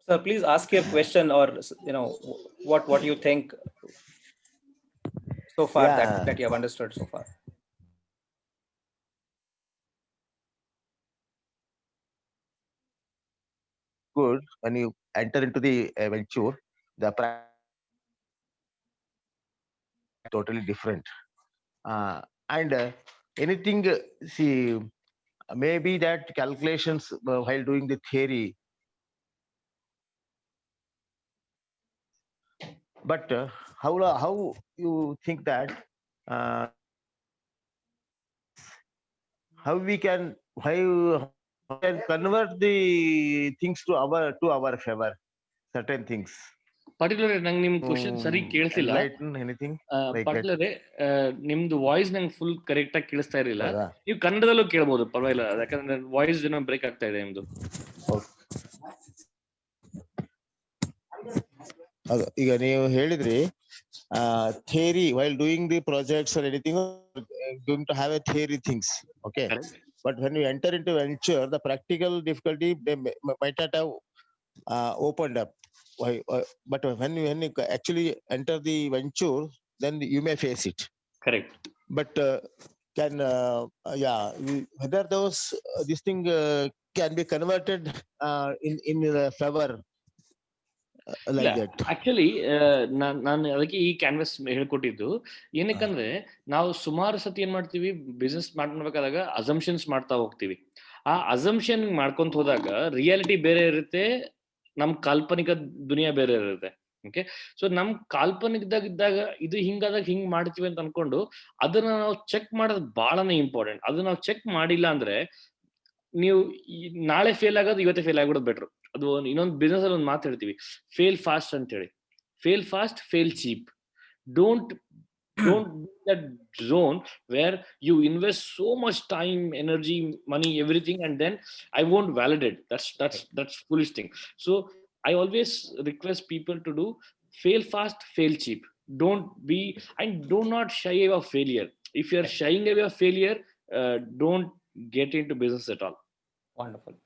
A: So please ask your question, or what you think so far that you have understood so far.
C: Good. When you enter into the venture, the totally different. And anything, see, maybe that calculations while doing the theory, but how you think that uh, how we can convert the things to our favor, certain things.
B: Particularly ನಂಗೆ ನಿಮ್ question ಸರಿ ಕೇಳಿಸಿಲ್ಲ.
C: Enlighten anything like that.
B: Particular ನಿಮ್ದು voice ನಂಗೆ full correct ಆಗಿ ಕೇಳಿಸ್ತಾ ಇರಲಿಲ್ಲ. ನೀವು ಕನ್ನಡದಲ್ಲೂ ಕೇಳ್ಬೋದು, ಪರವಾಗಿಲ್ಲ, ಯಾಕಂದ್ರೆ ವಾಯ್ಸ್ ಏನೋ ಬ್ರೇಕ್ ಆಗ್ತಾ ಇದೆ ನಿಮ್ದು.
C: ಈಗ ನೀವು ಹೇಳಿದ್ರಿ theory while doing the projects or anything, going to have a theory things, okay? But when you enter into venture, the practical difficulty they might not have opened up. But when you actually enter the venture, then you may face it.
B: Correct.
C: But can whether those this thing can be converted in favor like that.
B: Actually ನಾನು ಅದಕ್ಕೆ ಈ canvass ಹೇಳ್ಕೊಟ್ಟಿದ್ದು ಏನಕ್ಕಂದ್ರೆ, ನಾವು ಸುಮಾರು ಸತಿ ಏನ್ ಮಾಡ್ತೀವಿ, business ಮಾಡ್ಬೇಕಾದಾಗ assumptions ಮಾಡ್ತಾ ಹೋಗ್ತೀವಿ. ಆ ಅಸಂಪ್ಷನ್ ಮಾಡ್ಕೊಂತ ಹೋದಾಗ ರಿಯಾಲಿಟಿ ಬೇರೆ ಇರುತ್ತೆ, ನಮ್ ಕಾಲ್ಪನಿಕ ದುನಿಯಾ ಬೇರೆ ಇರುತ್ತೆ. ಓಕೆ, ಸೊ ನಮ್ ಕಾಲ್ಪನಿಕದಾಗಿದ್ದಾಗ ಇದು ಹಿಂಗಾದಾಗ ಹಿಂಗ್ ಮಾಡ್ತೀವಿ ಅಂತ ಅನ್ಕೊಂಡು ಅದನ್ನ ನಾವು ಚೆಕ್ ಮಾಡೋದು ಬಹಳನೇ ಇಂಪಾರ್ಟೆಂಟ್. ಅದನ್ನ ನಾವು ಚೆಕ್ ಮಾಡಿಲ್ಲ ಅಂದ್ರೆ ನೀವು ನಾಳೆ ಫೇಲ್ ಆಗೋದು ಇವತ್ತೇ ಫೇಲ್ ಆಗ್ಬಿಡೋದು ಬೆಟ್ರು. ಅದು ಇನ್ನೊಂದು ಬಿಸ್ನೆಸ್ ಅಲ್ಲಿ ಒಂದು ಮಾತು ಹೇಳ್ತೀವಿ, ಫೇಲ್ ಫಾಸ್ಟ್ ಅಂತ ಹೇಳಿ. Fail fast, fail cheap. Don't that zone where you invest so much time, energy, money, everything, and then I won't validate. That's foolish thing. So I always request people to do fail fast, fail cheap. Don't be, and do not shy away of failure. If you're shying away of failure, don't get into business at all.
A: Wonderful.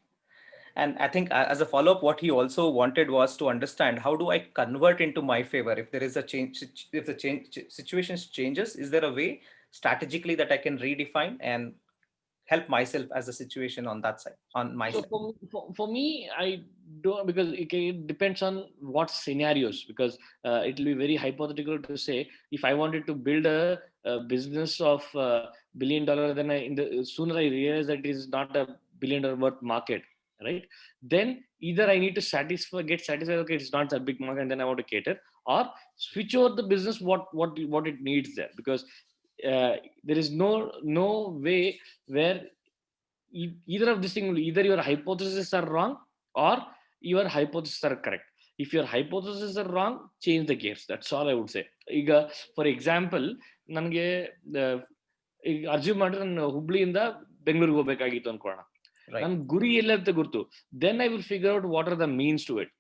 A: And I think as a follow-up, what he also wanted was to understand, how do I convert into my favor if there is a change, if the situation changes? Is there a way strategically that I can redefine and help myself as a situation on that side, on my side?
B: For me, I because it depends on what scenarios, because it will be very hypothetical to say if I wanted to build a business of $1 billion, then sooner I realize that it is not a $1 billion worth market, right? Then either I need to get satisfied, okay, it's not a big market, and then I want to cater, or switch over the business what it needs there, because there is no way where either of these things, either your hypotheses are wrong or your hypotheses are correct. If your hypotheses are wrong, change the gears. That's all I would say. ಈಗ for example ನನಗೆ ಈಗ ಅರ್ಜ್ಯೂಮ್ ಮಾಡಿದ್ರೆ ನಾನು ಹುಬ್ಳಿಯಿಂದ ಬೆಂಗಳೂರಿಗೆ ಹೋಗ್ಬೇಕಾಗಿತ್ತು ಅನ್ಕೊಳ್ಳೋಣ. ನನ್ ಗುರಿ ಎಲ್ಲ ಅಂತ ಗೊತ್ತು. Then I will figure out what are the means to it.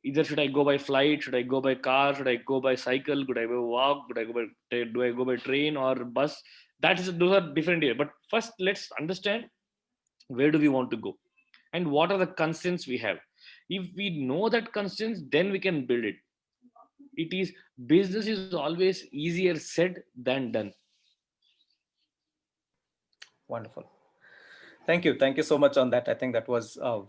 B: Either should I go by flight, should I go by car, should I go by cycle, could I go walk, do I go by train or bus? Those are different here. But first let's understand where do we want to go and what are the constraints we have. If we know that constraints, then we can build it. Business is always easier said than done.
A: Wonderful. Thank you so much on that. I think that was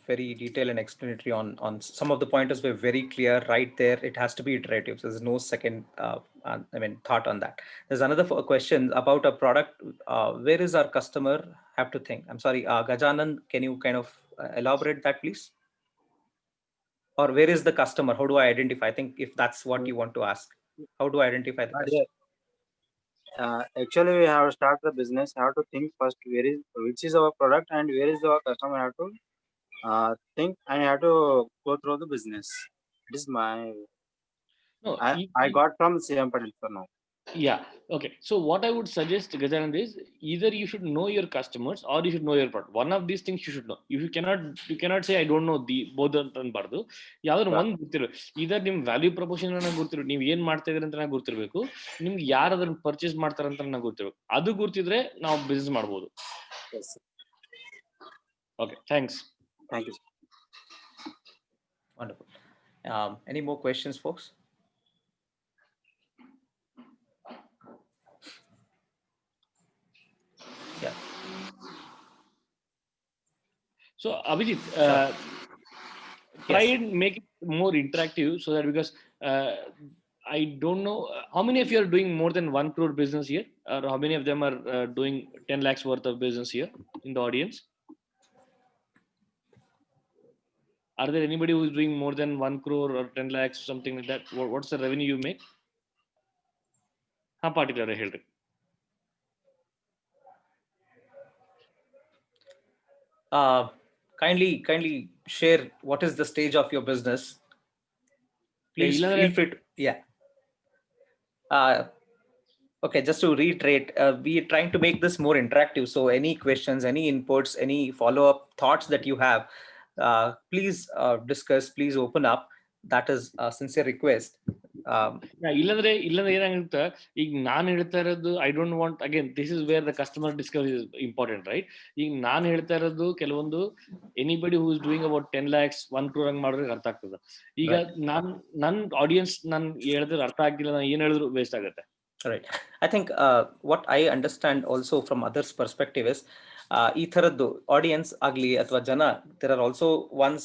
A: very detailed and explanatory on some of the pointers were very clear right there. It has to be iterative. So there's no second thought on that. There's another question about a product. Where is our customer have to think? I'm sorry, Gajanan, can you kind of elaborate that, please? Or where is the customer? How do I identify? I think if that's what you want to ask, how do I identify the customer?
D: Actually, we have to start the business. Have to think first which is our product and where is our customer. Have to think and have to go through the business. This is my.
B: No,
D: I got from CM Patel for now.
B: Yeah. Okay. So what I would suggest, Gajanan, is either you should know your customers or you should know your product. One of these things you should know. You cannot say I don't know the both ಅಂತಂಬಾರ್ದು. ಯಾವ್ದಾದ್ರು ಒಂದು ಗೊತ್ತಿರೋ. ಇದರ್ ನಿಮ್ value proposition ನನಗೆ ಗೊತ್ತಿರೋ, ನೀವು ಏನ್ ಮಾಡ್ತಾ ಇದ್ರಿ ಅಂತ ನನಗೆ ಗೊತ್ತಿರಬೇಕು. ನಿಮ್ಗೆ ಯಾರು ಅದನ್ನ ಪರ್ಚೇಸ್ ಮಾಡ್ತಾರ ಅಂತ ನನಗೆ ಗೊತ್ತಿರಬೇಕು. ಅದು ಗೊತ್ತಿದ್ರೆ ನಾವು ಬಿಸ್ನೆಸ್ ಮಾಡ್ಬೋದು. Okay. Thanks.
D: Thank you.
A: Wonderful. Any more questions, folks? Yeah.
B: So Abhijit, try and make it more interactive so that, because I don't know how many of you are doing more than 1 crore business here, or how many of them are doing 10 lakhs worth of business here in the audience? Are there anybody who is doing more than 1 crore or 10 lakhs, something like that? What's the revenue you make? How particular ಹೇಳ್ರಿ.
A: Kindly share what is the stage of your business. Please feel free to, yeah. Okay, just to reiterate, we are trying to make this more interactive. So any questions, any inputs, any follow-up thoughts that you have, please discuss, please open up. That is a sincere request.
B: ಇಲ್ಲಂದ್ರೆ ಏನಾಗುತ್ತೆ, ಈಗ ನಾನು ಹೇಳ್ತಾ ಇರೋದು I don't want, again this is where the customer Discovery is important, right? ಈಗ ನಾನು ಹೇಳ್ತಾ ಇರೋದು ಕೆಲವೊಂದು anybody who is doing about 10 lakhs 1 crore ಹಂಗ್ ಮಾಡಿದ್ರೆ ಅರ್ಥ ಆಗ್ತದೆ. ಈಗ ನನ್ನ ಆಡಿಯನ್ಸ್ ನಾನು ಹೇಳಿದ್ರೆ ಅರ್ಥ ಆಗ್ತಿಲ್ಲ, ನಾನು ಏನ್ ಹೇಳಿದ್ರು ವೇಸ್ಟ್ ಆಗುತ್ತೆ.
A: Right. I think what I understand also from others' perspective is ಈ ಥರದ್ದು audience agli ಅಥವಾ ಜನ, there are also ones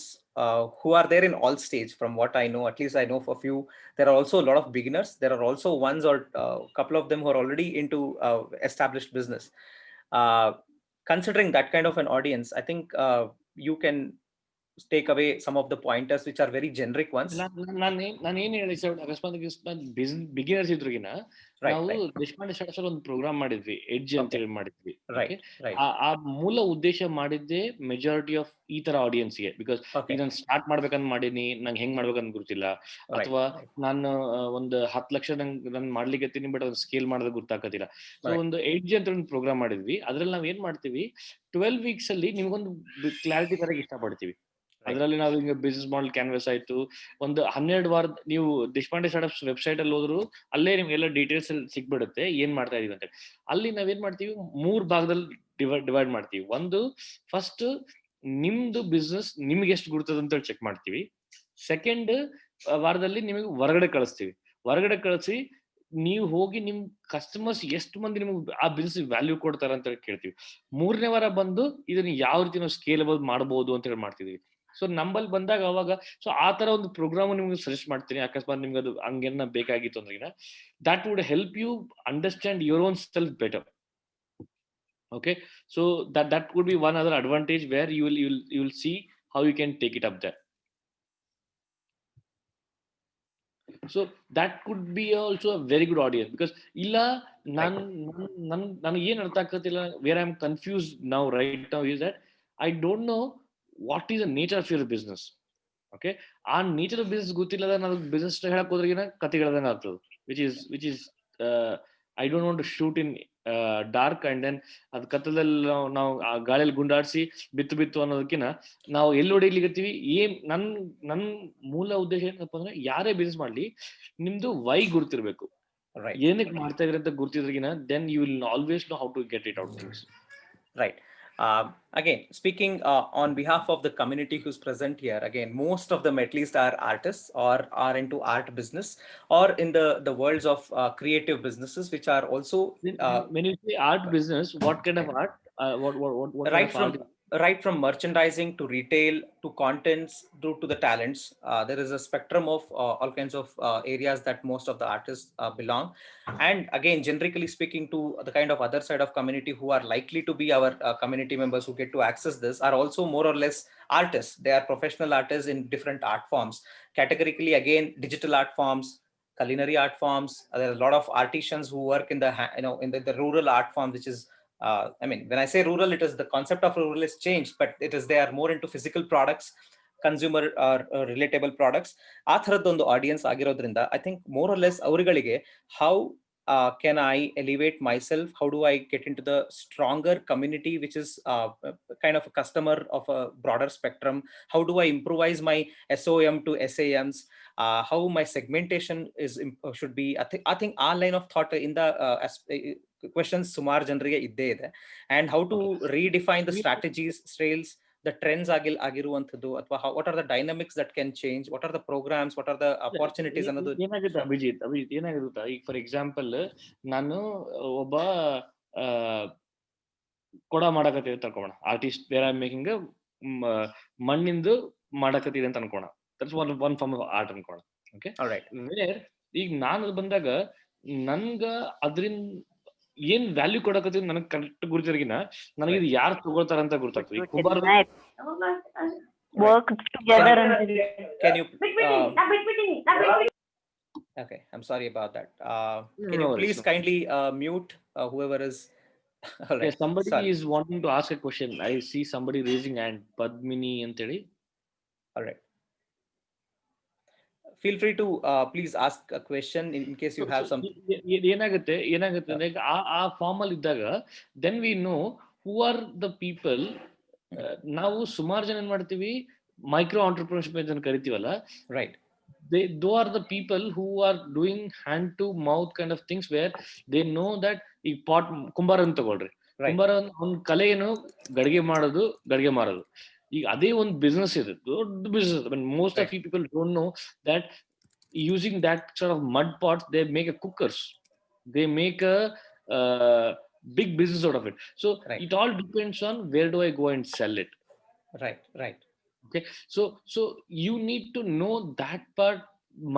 A: who are there in all stage. From what I know, at least I know for few, there are also a lot of beginners. There are also ones or couple of them who are already into established business. Considering that kind of an audience, I think you can take away some of the pointers which are very generic ones.
B: ನಾನು ಏನ್ ಹೇಳಿ sir, ಅಕಸ್ಮಾತ್ beginners ಇದ್ರಿಗಿನ ನಾವು Deshpande starts ಅಲ್ಲಿ ಒಂದು program ಮಾಡಿದ್ವಿ, edge ಅಂತ ಹೇಳಿ ಮಾಡಿದ್ವಿ. ಆ ಮೂಲ ಉದ್ದೇಶ ಮಾಡಿದ್ದೆ ಮೆಜಾರಿಟಿ ಆಫ್ ಈ ತರ ಆಡಿಯನ್ಸ್ ಗೆ. ಬಿಕಾಸ್ ಈಗ ನಾನು ಸ್ಟಾರ್ಟ್ ಮಾಡ್ಬೇಕಂತ ಮಾಡೀನಿ, ನಂಗೆ ಹೆಂಗ್ ಮಾಡ್ಬೇಕಂತ ಗೊತ್ತಿಲ್ಲ, ಅಥವಾ ನಾನು ಒಂದು 10 ಲಕ್ಷ ನಾನು ಮಾಡ್ಲಿಕ್ಕೆ ಹತ್ತೀನಿ, ಬಟ್ ಅದನ್ನ ಸ್ಕೇಲ್ ಮಾಡೋದು ಗೊತ್ತಾಗತ್ತಿಲ್ಲ. ಸೊ ಒಂದು ಎಡ್ಜ್ ಅಂತ ಒಂದು ಪ್ರೋಗ್ರಾಮ್ ಮಾಡಿದ್ವಿ. ಅದ್ರಲ್ಲಿ ನಾವ್ ಏನ್ ಮಾಡ್ತೀವಿ, 12 weeks ಅಲ್ಲಿ ನಿಮ್ಗೊಂದು ಕ್ಲಾರಿಟಿ ತರಕ್ಕೆ ಇಷ್ಟಪಡ್ತೀವಿ. ಅದರಲ್ಲಿ ನಾವು ಈಗ ಬಿಸ್ನೆಸ್ ಮಾಡೆಲ್ ಕ್ಯಾನ್ವಾಸ್ ಆಯ್ತು, ಒಂದು 12 ವಾರ ನೀವು ದೇಶಪಾಂಡೆ ಸ್ಟಾರ್ಟ್ಅಪ್ಸ್ ವೆಬ್ಸೈಟ್ ಅಲ್ಲಿ ಹೋದ್ರು ಅಲ್ಲೇ ನಿಮ್ಗೆಲ್ಲ ಡೀಟೇಲ್ಸ್ ಸಿಕ್ಬಿಡುತ್ತೆ ಏನ್ ಮಾಡ್ತಾ ಇದೀವಿ ಅಂತ. ಅಲ್ಲಿ ನಾವೇನ್ ಮಾಡ್ತೀವಿ, 3 ಭಾಗದಲ್ಲಿ ಡಿವೈಡ್ ಮಾಡ್ತೀವಿ. ಒಂದು, ಫಸ್ಟ್ ನಿಮ್ದು ಬಿಸ್ನೆಸ್ ನಿಮ್ಗೆ ಎಷ್ಟು ಗುರ್ತದ ಅಂತ ಚೆಕ್ ಮಾಡ್ತೀವಿ. ಸೆಕೆಂಡ್ ವಾರದಲ್ಲಿ ನಿಮಗೆ ಹೊರಗಡೆ ಕಳಿಸ್ತೀವಿ. ಹೊರಗಡೆ ಕಳಿಸಿ ನೀವು ಹೋಗಿ ನಿಮ್ ಕಸ್ಟಮರ್ಸ್ ಎಷ್ಟು ಮಂದಿ ನಿಮ್ಗೆ ಆ ಬಿಸ್ನೆಸ್ ವ್ಯಾಲ್ಯೂ ಕೊಡ್ತಾರ ಅಂತ ಕೇಳ್ತೀವಿ. 3ನೇ ವಾರ ಬಂದು ಇದನ್ನ ಯಾವ ರೀತಿ ನಾವು ಸ್ಕೇಲಬಲ್ ಮಾಡಬಹುದು ಅಂತ ಹೇಳಿ ಮಾಡ್ತಿದೀವಿ. ಸೊ ನಂಬಲ್ಲಿ ಬಂದಾಗ ಅವಾಗ ಸೊ ಆ ತರ ಒಂದು ಪ್ರೋಗ್ರಾಮ್ ನಿಮ್ಗೆ ಸಜೆಸ್ಟ್ ಮಾಡ್ತೀನಿ. ಅಕಸ್ಮಾತ್ ನಿಮ್ಗೆ ಅದು ಹಂಗೇನ ಬೇಕಾಗಿತ್ತು ಅಂದ್ರೆ that would help you understand your own self better. Okay, so that could be one other advantage where you will see how you can take it up there. So that could be also a very good audience because illa nan yen artha agatiಲ್ಲ, where I'm confused now right now is that I don't know what is the nature of your business. Okay, ಆ nature of business ಗೊತ್ತಿಲ್ಲದ ನಾವು business ಹೇಳಕ್ ಹೋದ್ರಿಗಿನ ಕತೆ ಹೇಳ್ದಂಗೆ ಆಗ್ತದೆ, which is I don't want to shoot in dark and then ಅದ್ ಕತ್ತಲಲ್ಲಿ ನಾವು ಗಾಳಿಯಲ್ಲಿ ಗುಂಡಾಡಿಸಿ ಬಿತ್ತು ಅನ್ನೋದಕ್ಕಿಂತ ನಾವು ಎಲ್ಲಿ ಹೊಡಿಲಿಕತ್ತೀವಿ ನನ್ ಮೂಲ ಉದ್ದೇಶ ಏನಪ್ಪ ಅಂದ್ರೆ ಯಾರೇ ಬಿಸ್ನೆಸ್ ಮಾಡ್ಲಿ ನಿಮ್ದು ವೈ ಗುರ್ತಿರ್ಬೇಕು, ಏನಕ್ಕೆ ಮಾಡ್ತಾ ಇದ್ರಿ ಅಂತ ಗುರ್ತಿದ್ರಿಗಿನ then you will always know how to get it out things.
A: Right. Again, speaking on behalf of the community who's present here, again, most of them at least are artists or are into art business or in the worlds of creative businesses, which are also
B: when you say art business, what kind of art? What
A: right
B: kind of
A: from
B: art?
A: right from merchandising to retail to contents to the talents. There is a spectrum of all kinds of areas that most of the artists belong. And again, generically speaking, to the kind of other side of community who are likely to be our community members who get to access this are also more or less artists. They are professional artists in different art forms. Categorically, again, digital art forms, culinary art forms. There are a lot of artisans who work in the in the rural art form, which is I mean, when I say rural, it is the concept of rural is changed, but it is they are more into physical products, consumer relatable products. ಆ ಥರದ್ದೊಂದು audience ಆಗಿರೋದ್ರಿಂದ I think more or less ಅವರುಗಳಿಗೆ how can I elevate myself? How do I get into the stronger community, which is kind of a customer of a broader spectrum? How do I improvise my SOM to SAMs? How my segmentation should be? I think our line of thought in the questions ಸುಮಾರು ಜನರಿಗೆ ಇದ್ದೇ ಇದೆ. And how to redefine the strategies, trails, the trends ಆಗಿರುವಂಥದ್ದು ಅಥವಾ what are the dynamics that can change, what are the programs, what are the opportunities ಅನ್ನೋದು.
B: ಏನಾಗುತ್ತೆ ಅಭಿಜಿತ್ ಏನಾಗಿರುತ್ತಾ, ಈಗ for example ನಾನು ಒಬ್ಬ ಕೊಡ ಮಾಡಕತ್ತೀವಿ ಅಂತ ಅನ್ಕೋಣ, ಆರ್ಟಿಸ್ಟ್ ವೇರ್ ಐ ಮೇಕಿಂಗ್ ಮಣ್ಣಿಂದು ಮಾಡಕತ್ತಿದೆ ಅಂತ ಅನ್ಕೋಣ, that's one form of art ಅನ್ಕೋಣ. ಓಕೆ, ವೇರ್ ಈಗ ನಾನು ಬಂದಾಗ ನನ್ಗ ಅದ್ರಿಂದ ಏನ್ ವ್ಯಾಲ್ಯೂ ಕೊಡಕತ್ತೀವಿ ನನಗೆ ಕರೆಕ್ಟ್ ಗುರ್ತಿರ್ಗಿನ ನನಗೆ ಇದು ಯಾರು ತಗೊಳ್ತಾರ ಅಂತ ಗೊತ್ತಾಗ್ತದೆ. ಈಗ ಕುಂಬಾರ
E: work together and
A: can you okay, I'm sorry about that. Can you please kindly mute whoever is all right.
B: Somebody is wanting to ask a question. I see somebody raising hand, Padmini anteli.
A: All right, feel free to please ask a question in case you have some.
B: ಏನಾಗುತ್ತೆ like ಆ form ಅಲ್ಲಿ ಇದ್ದಾಗ then we know who are the people. ನಾವು ಸುಮಾರು ಜನ ಏನ್ ಮಾಡ್ತೀವಿ, micro entrepreneurship ಅಂತ ಕರಿತೀವಲ್ಲ,
A: right,
B: those are the people who are doing hand to mouth kind of things where they know that ಈ ಪಾಟ್ ಕುಂಬಾರ ಅಂತ ತಗೊಳ್ರಿ, ಕುಂಬಾರ ಒಂದ್ ಕಲೆ ಏನು ಗಡಿಗೆ ಮಾಡೋದು, ಗಡಿಗೆ ಮಾರೋದು. ಈಗ ಅದೇ ಒಂದು ಬಿಸ್ನೆಸ್ ಇದೆ, ದೊಡ್ಡ business. Most of you people don't know that using that sort of mud pots they make a cookers, they make a big business out of it. So it all depends on where do I go and sell it.
A: Right.
B: Okay, so you need to know that part.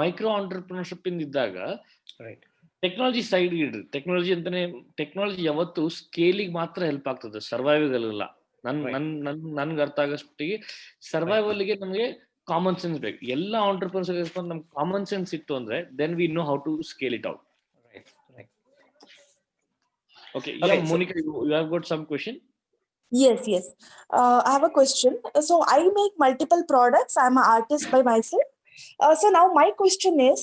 B: Micro entrepreneurship in idaga,
A: right,
B: technology side ಇಡ್ರಿ. Technology ಅಂತಾನೆ, technology ಯಾವತ್ತು ಸ್ಕೇಲಿಗೆ ಮಾತ್ರ help ಆಗ್ತದೆ, survival ಇಲ್ಲ. ನನ್ಗೆ ಅರ್ಥ ಆಗಷ್ಟೊಟ್ಟಿಗೆ ಸರ್ವೈವಲ್ಗೆ ನಮಗೆ common sense ಬೇಕು. ಎಲ್ಲ ಆಂಟರ್ಪ್ರಿನರ್ಸ್ ನಮ್ಗೆ ಕಾಮನ್ ಸೆನ್ಸ್ ಇತ್ತು ಅಂದ್ರೆ then we know how to scale it out. Okay, Monica, you have got some question?
E: Yes. I have a question. So I make multiple products. I'm an artist by myself. So now my question is,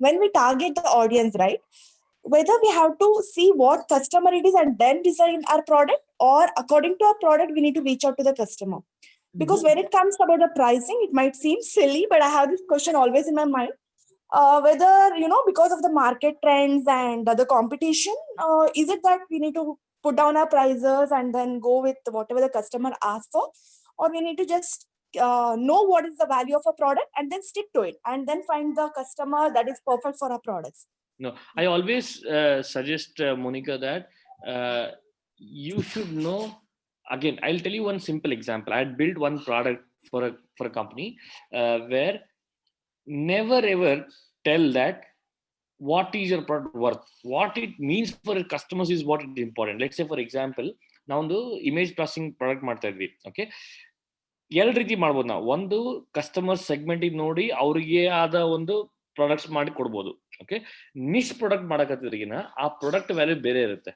E: when we target the audience, right, whether we have to see what customer it is and then design our product, or according to our product, we need to reach out to the customer. Because when it comes about the pricing, it might seem silly, but I have this question always in my mind. Whether, because of the market trends and the competition, is it that we need to put down our prices and then go with whatever the customer asks for, or we need to just know what is the value of a product and then stick to it and then find the customer that is perfect for our products?
B: No, I always suggest Monica that you should know. Again, I'll tell you one simple example. I had built one product for a company where never ever tell that what is your product worth. What it means for your customers is what is important. Let's say for example, ನಾವೊಂದು image processing product ಮಾಡ್ತಾ ಇದ್ವಿ. Okay, ಎರಡು ರೀತಿ ಮಾಡ್ಬೋದು ನಾವು. ಒಂದು customer segment ನೋಡಿ ಅವ್ರಿಗೆ ಆದ ಒಂದು ಪ್ರಾಡಕ್ಟ್ಸ್ ಮಾಡಿ ಕೊಡ್ಬೋದು. ಓಕೆ, ನಿಶ್ ಪ್ರಾಡಕ್ಟ್ ಮಾಡಕತ್ತಿದ್ರಿಗಿನ ಆ ಪ್ರಾಡಕ್ಟ್ ವ್ಯಾಲ್ಯೂ ಬೇರೆ ಇರುತ್ತೆ.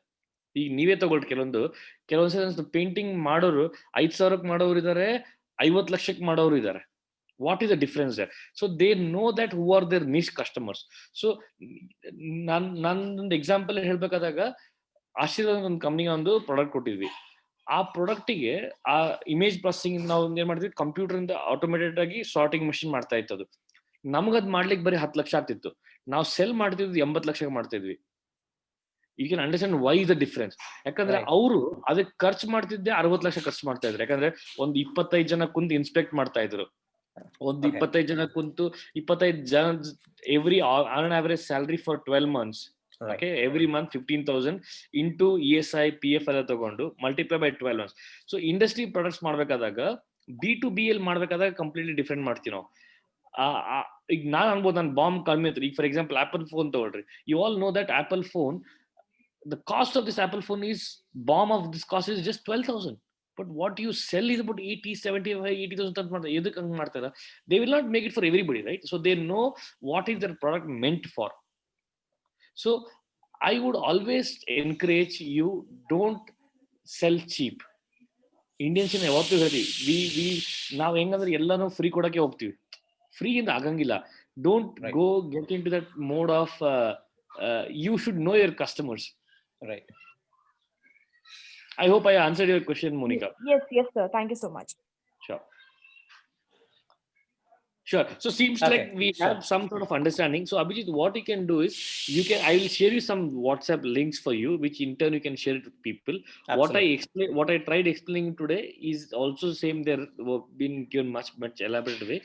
B: ಈಗ ನೀವೇ ತಗೊಳ್ಳಿ, ಕೆಲವೊಂದು ಪೇಂಟಿಂಗ್ ಮಾಡೋರು 5,000 ಮಾಡೋರು ಇದಾರೆ, 50 ಲಕ್ಷಕ್ಕೆ ಮಾಡೋರು ಇದಾರೆ. What is the difference there? So they know that who are their niche customers. So nandu example ಹೇಳ್ಬೇಕಾದಾಗ Aashirvaad ಒಂದು ಕಂಪ್ನಿಗೆ ಒಂದು ಪ್ರಾಡಕ್ಟ್ ಕೊಟ್ಟಿದ್ವಿ. ಆ ಪ್ರಾಡಕ್ಟಿಗೆ ಆ ಇಮೇಜ್ ಪ್ರಾಸೆಸಿಂಗ್ ನಾವು ಏನ್ ಮಾಡ್ತೀವಿ, ಕಂಪ್ಯೂಟರ್ ಇಂದ ಆಟೋಮೇಟೆಡ್ ಆಗಿ ಸಾರ್ಟಿಂಗ್ ಮಷಿನ್ ಮಾಡ್ತಾ ಇತ್ತು. ಅದು ನಮಗದ್ ಮಾಡ್ಲಿಕ್ಕೆ ಬರೀ 10 ಲಕ್ಷ ಆಗ್ತಿತ್ತು. ನಾವು ಸೆಲ್ ಮಾಡ್ತಿದ್ವಿ 80 ಲಕ್ಷಕ್ಕೆ ಮಾಡ್ತಾ ಇದ್ವಿ. You can understand why the difference. ಯಾಕಂದ್ರೆ ಅವರು ಅದಕ್ಕೆ ಖರ್ಚು ಮಾಡ್ತಿದ್ದೆ 60 ಲಕ್ಷ ಖರ್ಚು ಮಾಡ್ತಾ ಇದ್ರು. ಯಾಕಂದ್ರೆ ಒಂದು 25 ಜನ ಕುಂತು ಇನ್ಸ್ಪೆಕ್ಟ್ ಮಾಡ್ತಾ ಇದ್ರು. ಒಂದು 25 ಜನ ಕುಂತು 25 ಜನ every on average salary for 12 months. Okay, every month 15,000 into ESI PF ಎಲ್ಲ ತಗೊಂಡು multiply by 12 months. So industry products ಮಾಡ್ಬೇಕಾದಾಗ B2B ಅಲ್ಲಿ ಮಾಡ್ಬೇಕಾದಾಗ ಕಂಪ್ಲೀಟ್ಲಿ ಡಿಫ್ರೆಂಟ್ ಮಾಡ್ತೀವಿ ನಾವು. ಈಗ ನಾನ್ ಅನ್ಬೋದು ನನ್ನ ಬಾಂಬ್ ಕಮ್ಮಿ ಇತ್ತು. ಈಗ ಫಾರ್ ಎಕ್ಸಾಂಪಲ್ ಆಪಲ್ ಫೋನ್ ತಗೊಳ್ರಿ. You all know that Apple phone, the cost of this Apple phone is BOM of this cost is just 12,000. But what you sell is about 80, 75, 80,000. They will not make it for everybody, right? So they know what is their product meant for. So I would always encourage you, don't sell cheap. Indians in ಯಾವತ್ತೂ ಹೇಳ್ತೀವಿ, we ನಾವು ಹೆಂಗಂದ್ರೆ ಎಲ್ಲಾನು free ಕೊಡಕ್ಕೆ ಹೋಗ್ತೀವಿ. Free ಇಂದ ಆಗಂಗಿಲ್ಲ. Don't go get into that mode of you should know your customers.
A: Right.
B: I hope I answered your question, Monica.
E: Yes, sir. Thank you so much.
B: Sure. So seems like we have some sort of understanding. So Abhijit, what you can do is I will share you some WhatsApp links for you, which in turn you can share it with people.
A: Absolutely.
B: What I tried explaining today is also same. There been given much elaborate way.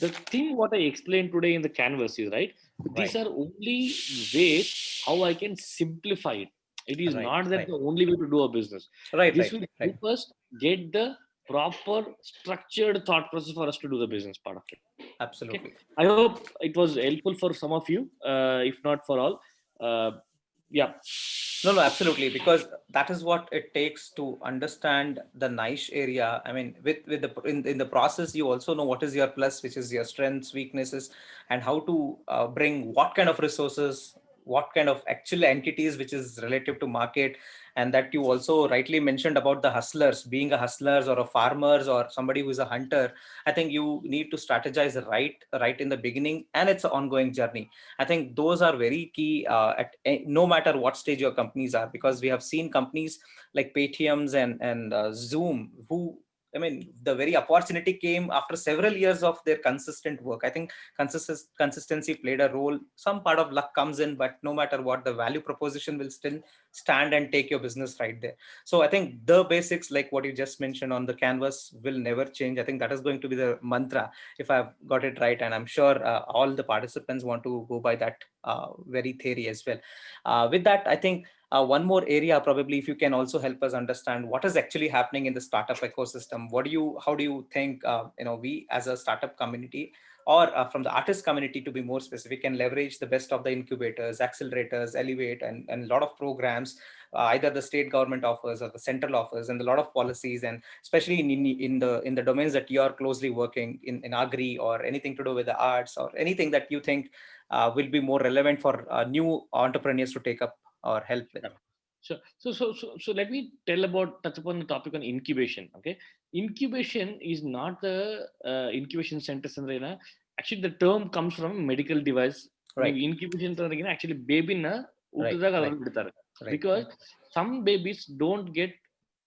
B: The thing what I explained today in the canvas is right. These are only ways how I can simplify it. It is not that the only way to do a business. This will help us get the proper structured thought process for us to do the business part of it.
A: Absolutely.
B: Okay? I hope it was helpful for some of you, if not for all. Yeah.
A: No, absolutely, because that is what it takes to understand the niche area. I mean, with the in the process, you also know what is your plus, which is your strengths, weaknesses, and how to bring what kind of resources, what kind of actual entities which is relative to market. And that you also rightly mentioned about the hustlers, being a hustlers or a farmers or somebody who is a hunter. I think you need to strategize right in the beginning, and it's an ongoing journey. I think those are very key at no matter what stage your companies are, because we have seen companies like Paytms and Zoom, who, I mean, the very opportunity came after several years of their consistent work. I think consistency played a role. Some part of luck comes in, but no matter what, the value proposition will still stand and take your business right there. So I think the basics, like what you just mentioned on the canvas, will never change. I think that is going to be the mantra, if I've got it right. And I'm sure all the participants want to go by that very theory as well. With that, I think one more area, probably, if you can also help us understand what is actually happening in the startup ecosystem. How do you think, we as a startup community, or from the artist community to be more specific, can leverage the best of the incubators, accelerators, Elevate, and a lot of programs, either the state government offers or the central offers, and a lot of policies, and especially in the domains that you are closely working in agri, or anything to do with the arts, or anything that you think will be more relevant for new entrepreneurs to take up or help with.
B: Sure. So let me touch upon the topic on incubation. Okay, incubation is not the incubation center. Actually, the term comes from medical device.
A: Right.
B: Incubation actually baby na because some babies don't get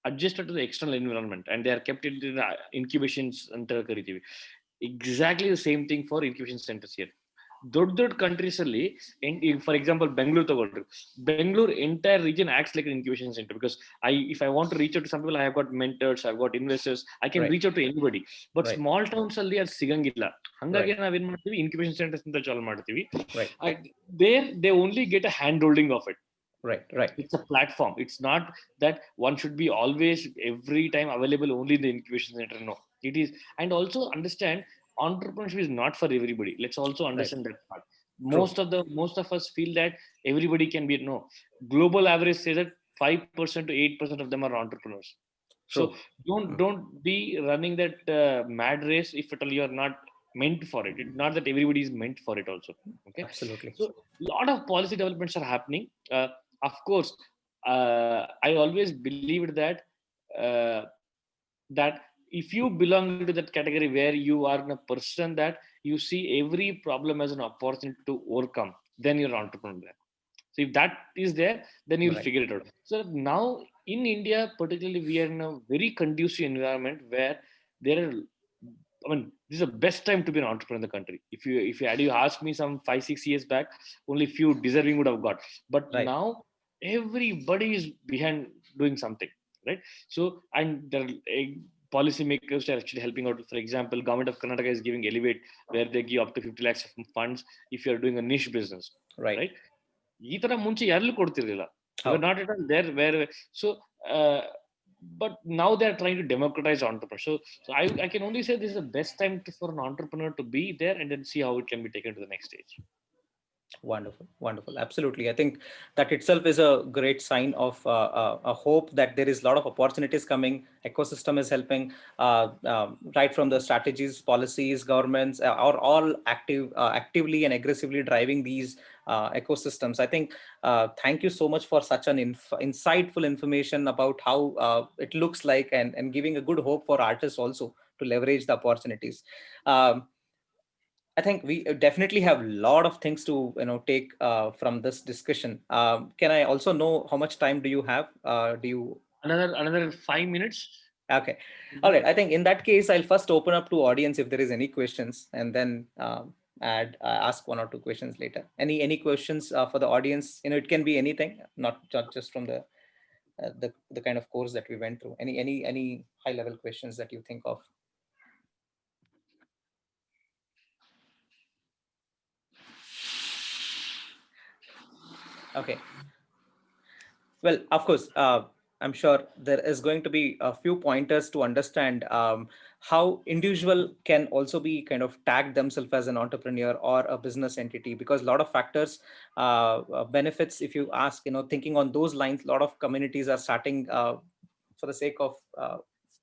B: adjusted to the external environment, and they are kept in the incubation center. Exactly the same thing for incubation centers here. ದೊಡ್ಡ countries ಅಲ್ಲಿ, for example Bengaluru entire region acts like an incubation center, because if I want to reach out to some people, I have got mentors, I've got investors, I can reach out to anybody. But small towns ಅಲ್ಲಿ ಅದು ಸಿಗಂಗಿಲ್ಲ. ಹಂಗಾಗಿ ನಾವೇನ್ ಮಾಡ್ತೀವಿ, incubation centers ಅಂತ ಚಾಲು ಮಾಡ್ತೀವಿ. There they only get a hand holding of it. Right. It's a platform. It's not that one should be always every time available only in the incubation center. No. It is, and also understand entrepreneurship is not for everybody. Let's also understand that part. Most of us feel that everybody can be, no. Global average says that 5% to 8% of them are entrepreneurs.
A: True.
B: So don't be running that mad race if at all you are not meant for it. It's not that everybody is meant for it also. Okay.
A: Absolutely.
B: So lot of policy developments are happening. Of course, I always believed that uh, that if you belong to that category where you are a person that you see every problem as an opportunity to overcome, then you're an entrepreneur there. So if that is there, then you'll
A: Right.
B: figure it out. So now in India, particularly, we are in a very conducive environment where there are, I mean, this is the best time to be an entrepreneur in the country. If you asked me some 5-6 years back, only few deserving would have got. But
A: Right.
B: now everybody is behind doing something, right? So and there are policymakers are actually helping out. For example, government of Karnataka is giving Elevate, where they give up to 50 lakhs of funds if you are doing a niche business,
A: Right.
B: right? ಈ ತರ ಮುಂಚೆ ಯಾರಲ್ಲೂ ಕೊಡ್ತಿರ್ಲಿಲ್ಲ.
A: Oh.
B: Not at all there where so but now they are trying to democratize entrepreneurship. So I can only say this is the best time for an entrepreneur to be there and then see how it can be taken to the next stage.
A: Wonderful, wonderful. Absolutely. I think that itself is a great sign of a hope that there is a lot of opportunities coming. Ecosystem is helping, right from the strategies, policies, governments are all actively and aggressively driving these ecosystems. I think, thank you so much for such an insightful information about how it looks like, and giving a good hope for artists also to leverage the opportunities. I think we definitely have a lot of things to take from this discussion. Can I also know how much time do you have? Do you?
B: Another 5 minutes.
A: Okay. All right. I think in that case, I'll first open up to audience if there is any questions, and then ask 1 or 2 questions later. Any questions for the audience? It can be anything, not just from the kind of course that we went through. Any high level questions that you think of? Okay. Well, of course, I'm sure there is going to be a few pointers to understand how individual can also be kind of tagged themselves as an entrepreneur or a business entity, because a lot of factors, benefits, if you ask, thinking on those lines, a lot of communities are starting for the sake of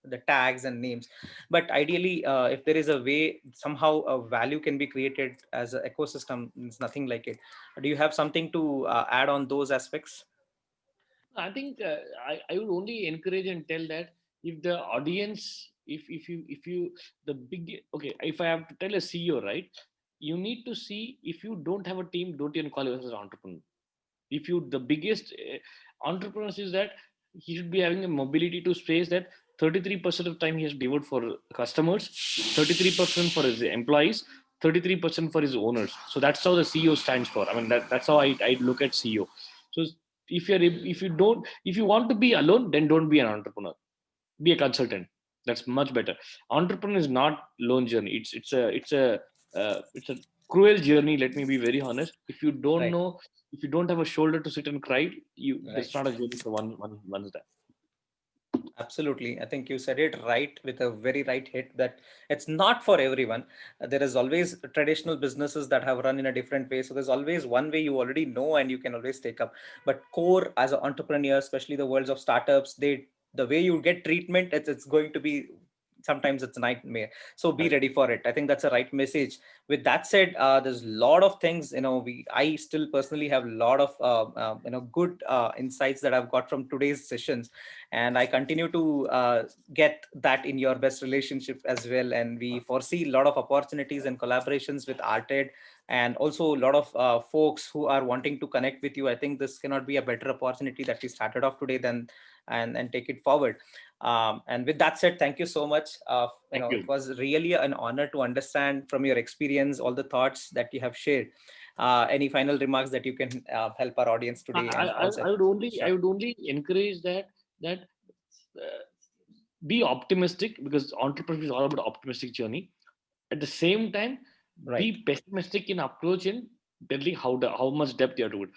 A: the tags and names. But ideally, if there is a way, somehow a value can be created as an ecosystem, it's nothing like it. Do you have something to add on those aspects?
B: I think I would only encourage and tell that if the audience, if you the big, okay, if I have to tell a CEO, right, you need to see, if you don't have a team, don't even call yourself an entrepreneur. If you, the biggest entrepreneurs is that he should be having a mobility to space that 33% of time he has devoted for customers, 33% for his employees, 33% for his owners. So that's how the CEO stands for. I mean, that's how I look at CEO. So if you want to be alone, then don't be an entrepreneur. Be a consultant. That's much better. Entrepreneur is not lone journey. It's a cruel journey. Let me be very honest. If you don't
A: Right.
B: know, if you don't have a shoulder to sit and cry,
A: Right.
B: it's not a journey for one's that.
A: Absolutely. I think you said it right, with a very right hit, that it's not for everyone. There is always traditional businesses that have run in a different way. So there's always one way you already know and you can always take up. But core as an entrepreneur, especially the worlds of startups, the way you get treatment, it's going to be, sometimes it's a nightmare. So be
B: Right.
A: ready for it. I think that's a right message. With that said, there's a lot of things, I still personally have a lot of good insights that I've got from today's sessions, and I continue to get that in your best relationship as well. And we foresee a lot of opportunities and collaborations with Arted, and also a lot of folks who are wanting to connect with you. I think this cannot be a better opportunity that we started off today than and take it forward. And with that said, thank you so much.
B: Thank you.
A: It was really an honor to understand from your experience all the thoughts that you have shared. Any final remarks that you can help our audience today? And also,
B: I would only
A: Sure.
B: I would only encourage that be optimistic, because entrepreneurship is all about optimistic journey. At the same time,
A: Right.
B: be pessimistic in approach and telling how much depth you have to do it.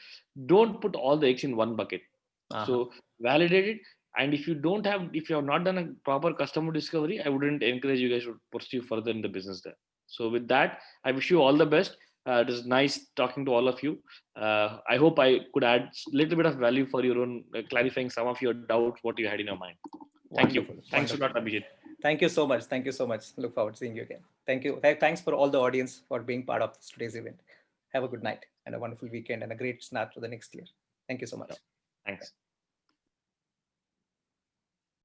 B: Don't put all the eggs in one bucket.
A: Uh-huh.
B: So validate it And if you have not done a proper customer discovery, I wouldn't encourage you guys to pursue further in the business there. So with that, I wish you all the best. It was nice talking to all of you. I hope I could add a little bit of value for your own clarifying some of your doubts, what you had in your mind. Thank you.
A: Wonderful.
B: Thanks a
A: Wonderful.
B: lot, Abhijit.
A: Thank you so much. Thank you so much. Look forward to seeing you again. Thank you. Thanks for all the audience for being part of today's event. Have a good night and a wonderful weekend and a great start to the next year. Thank you so much.
B: Thanks.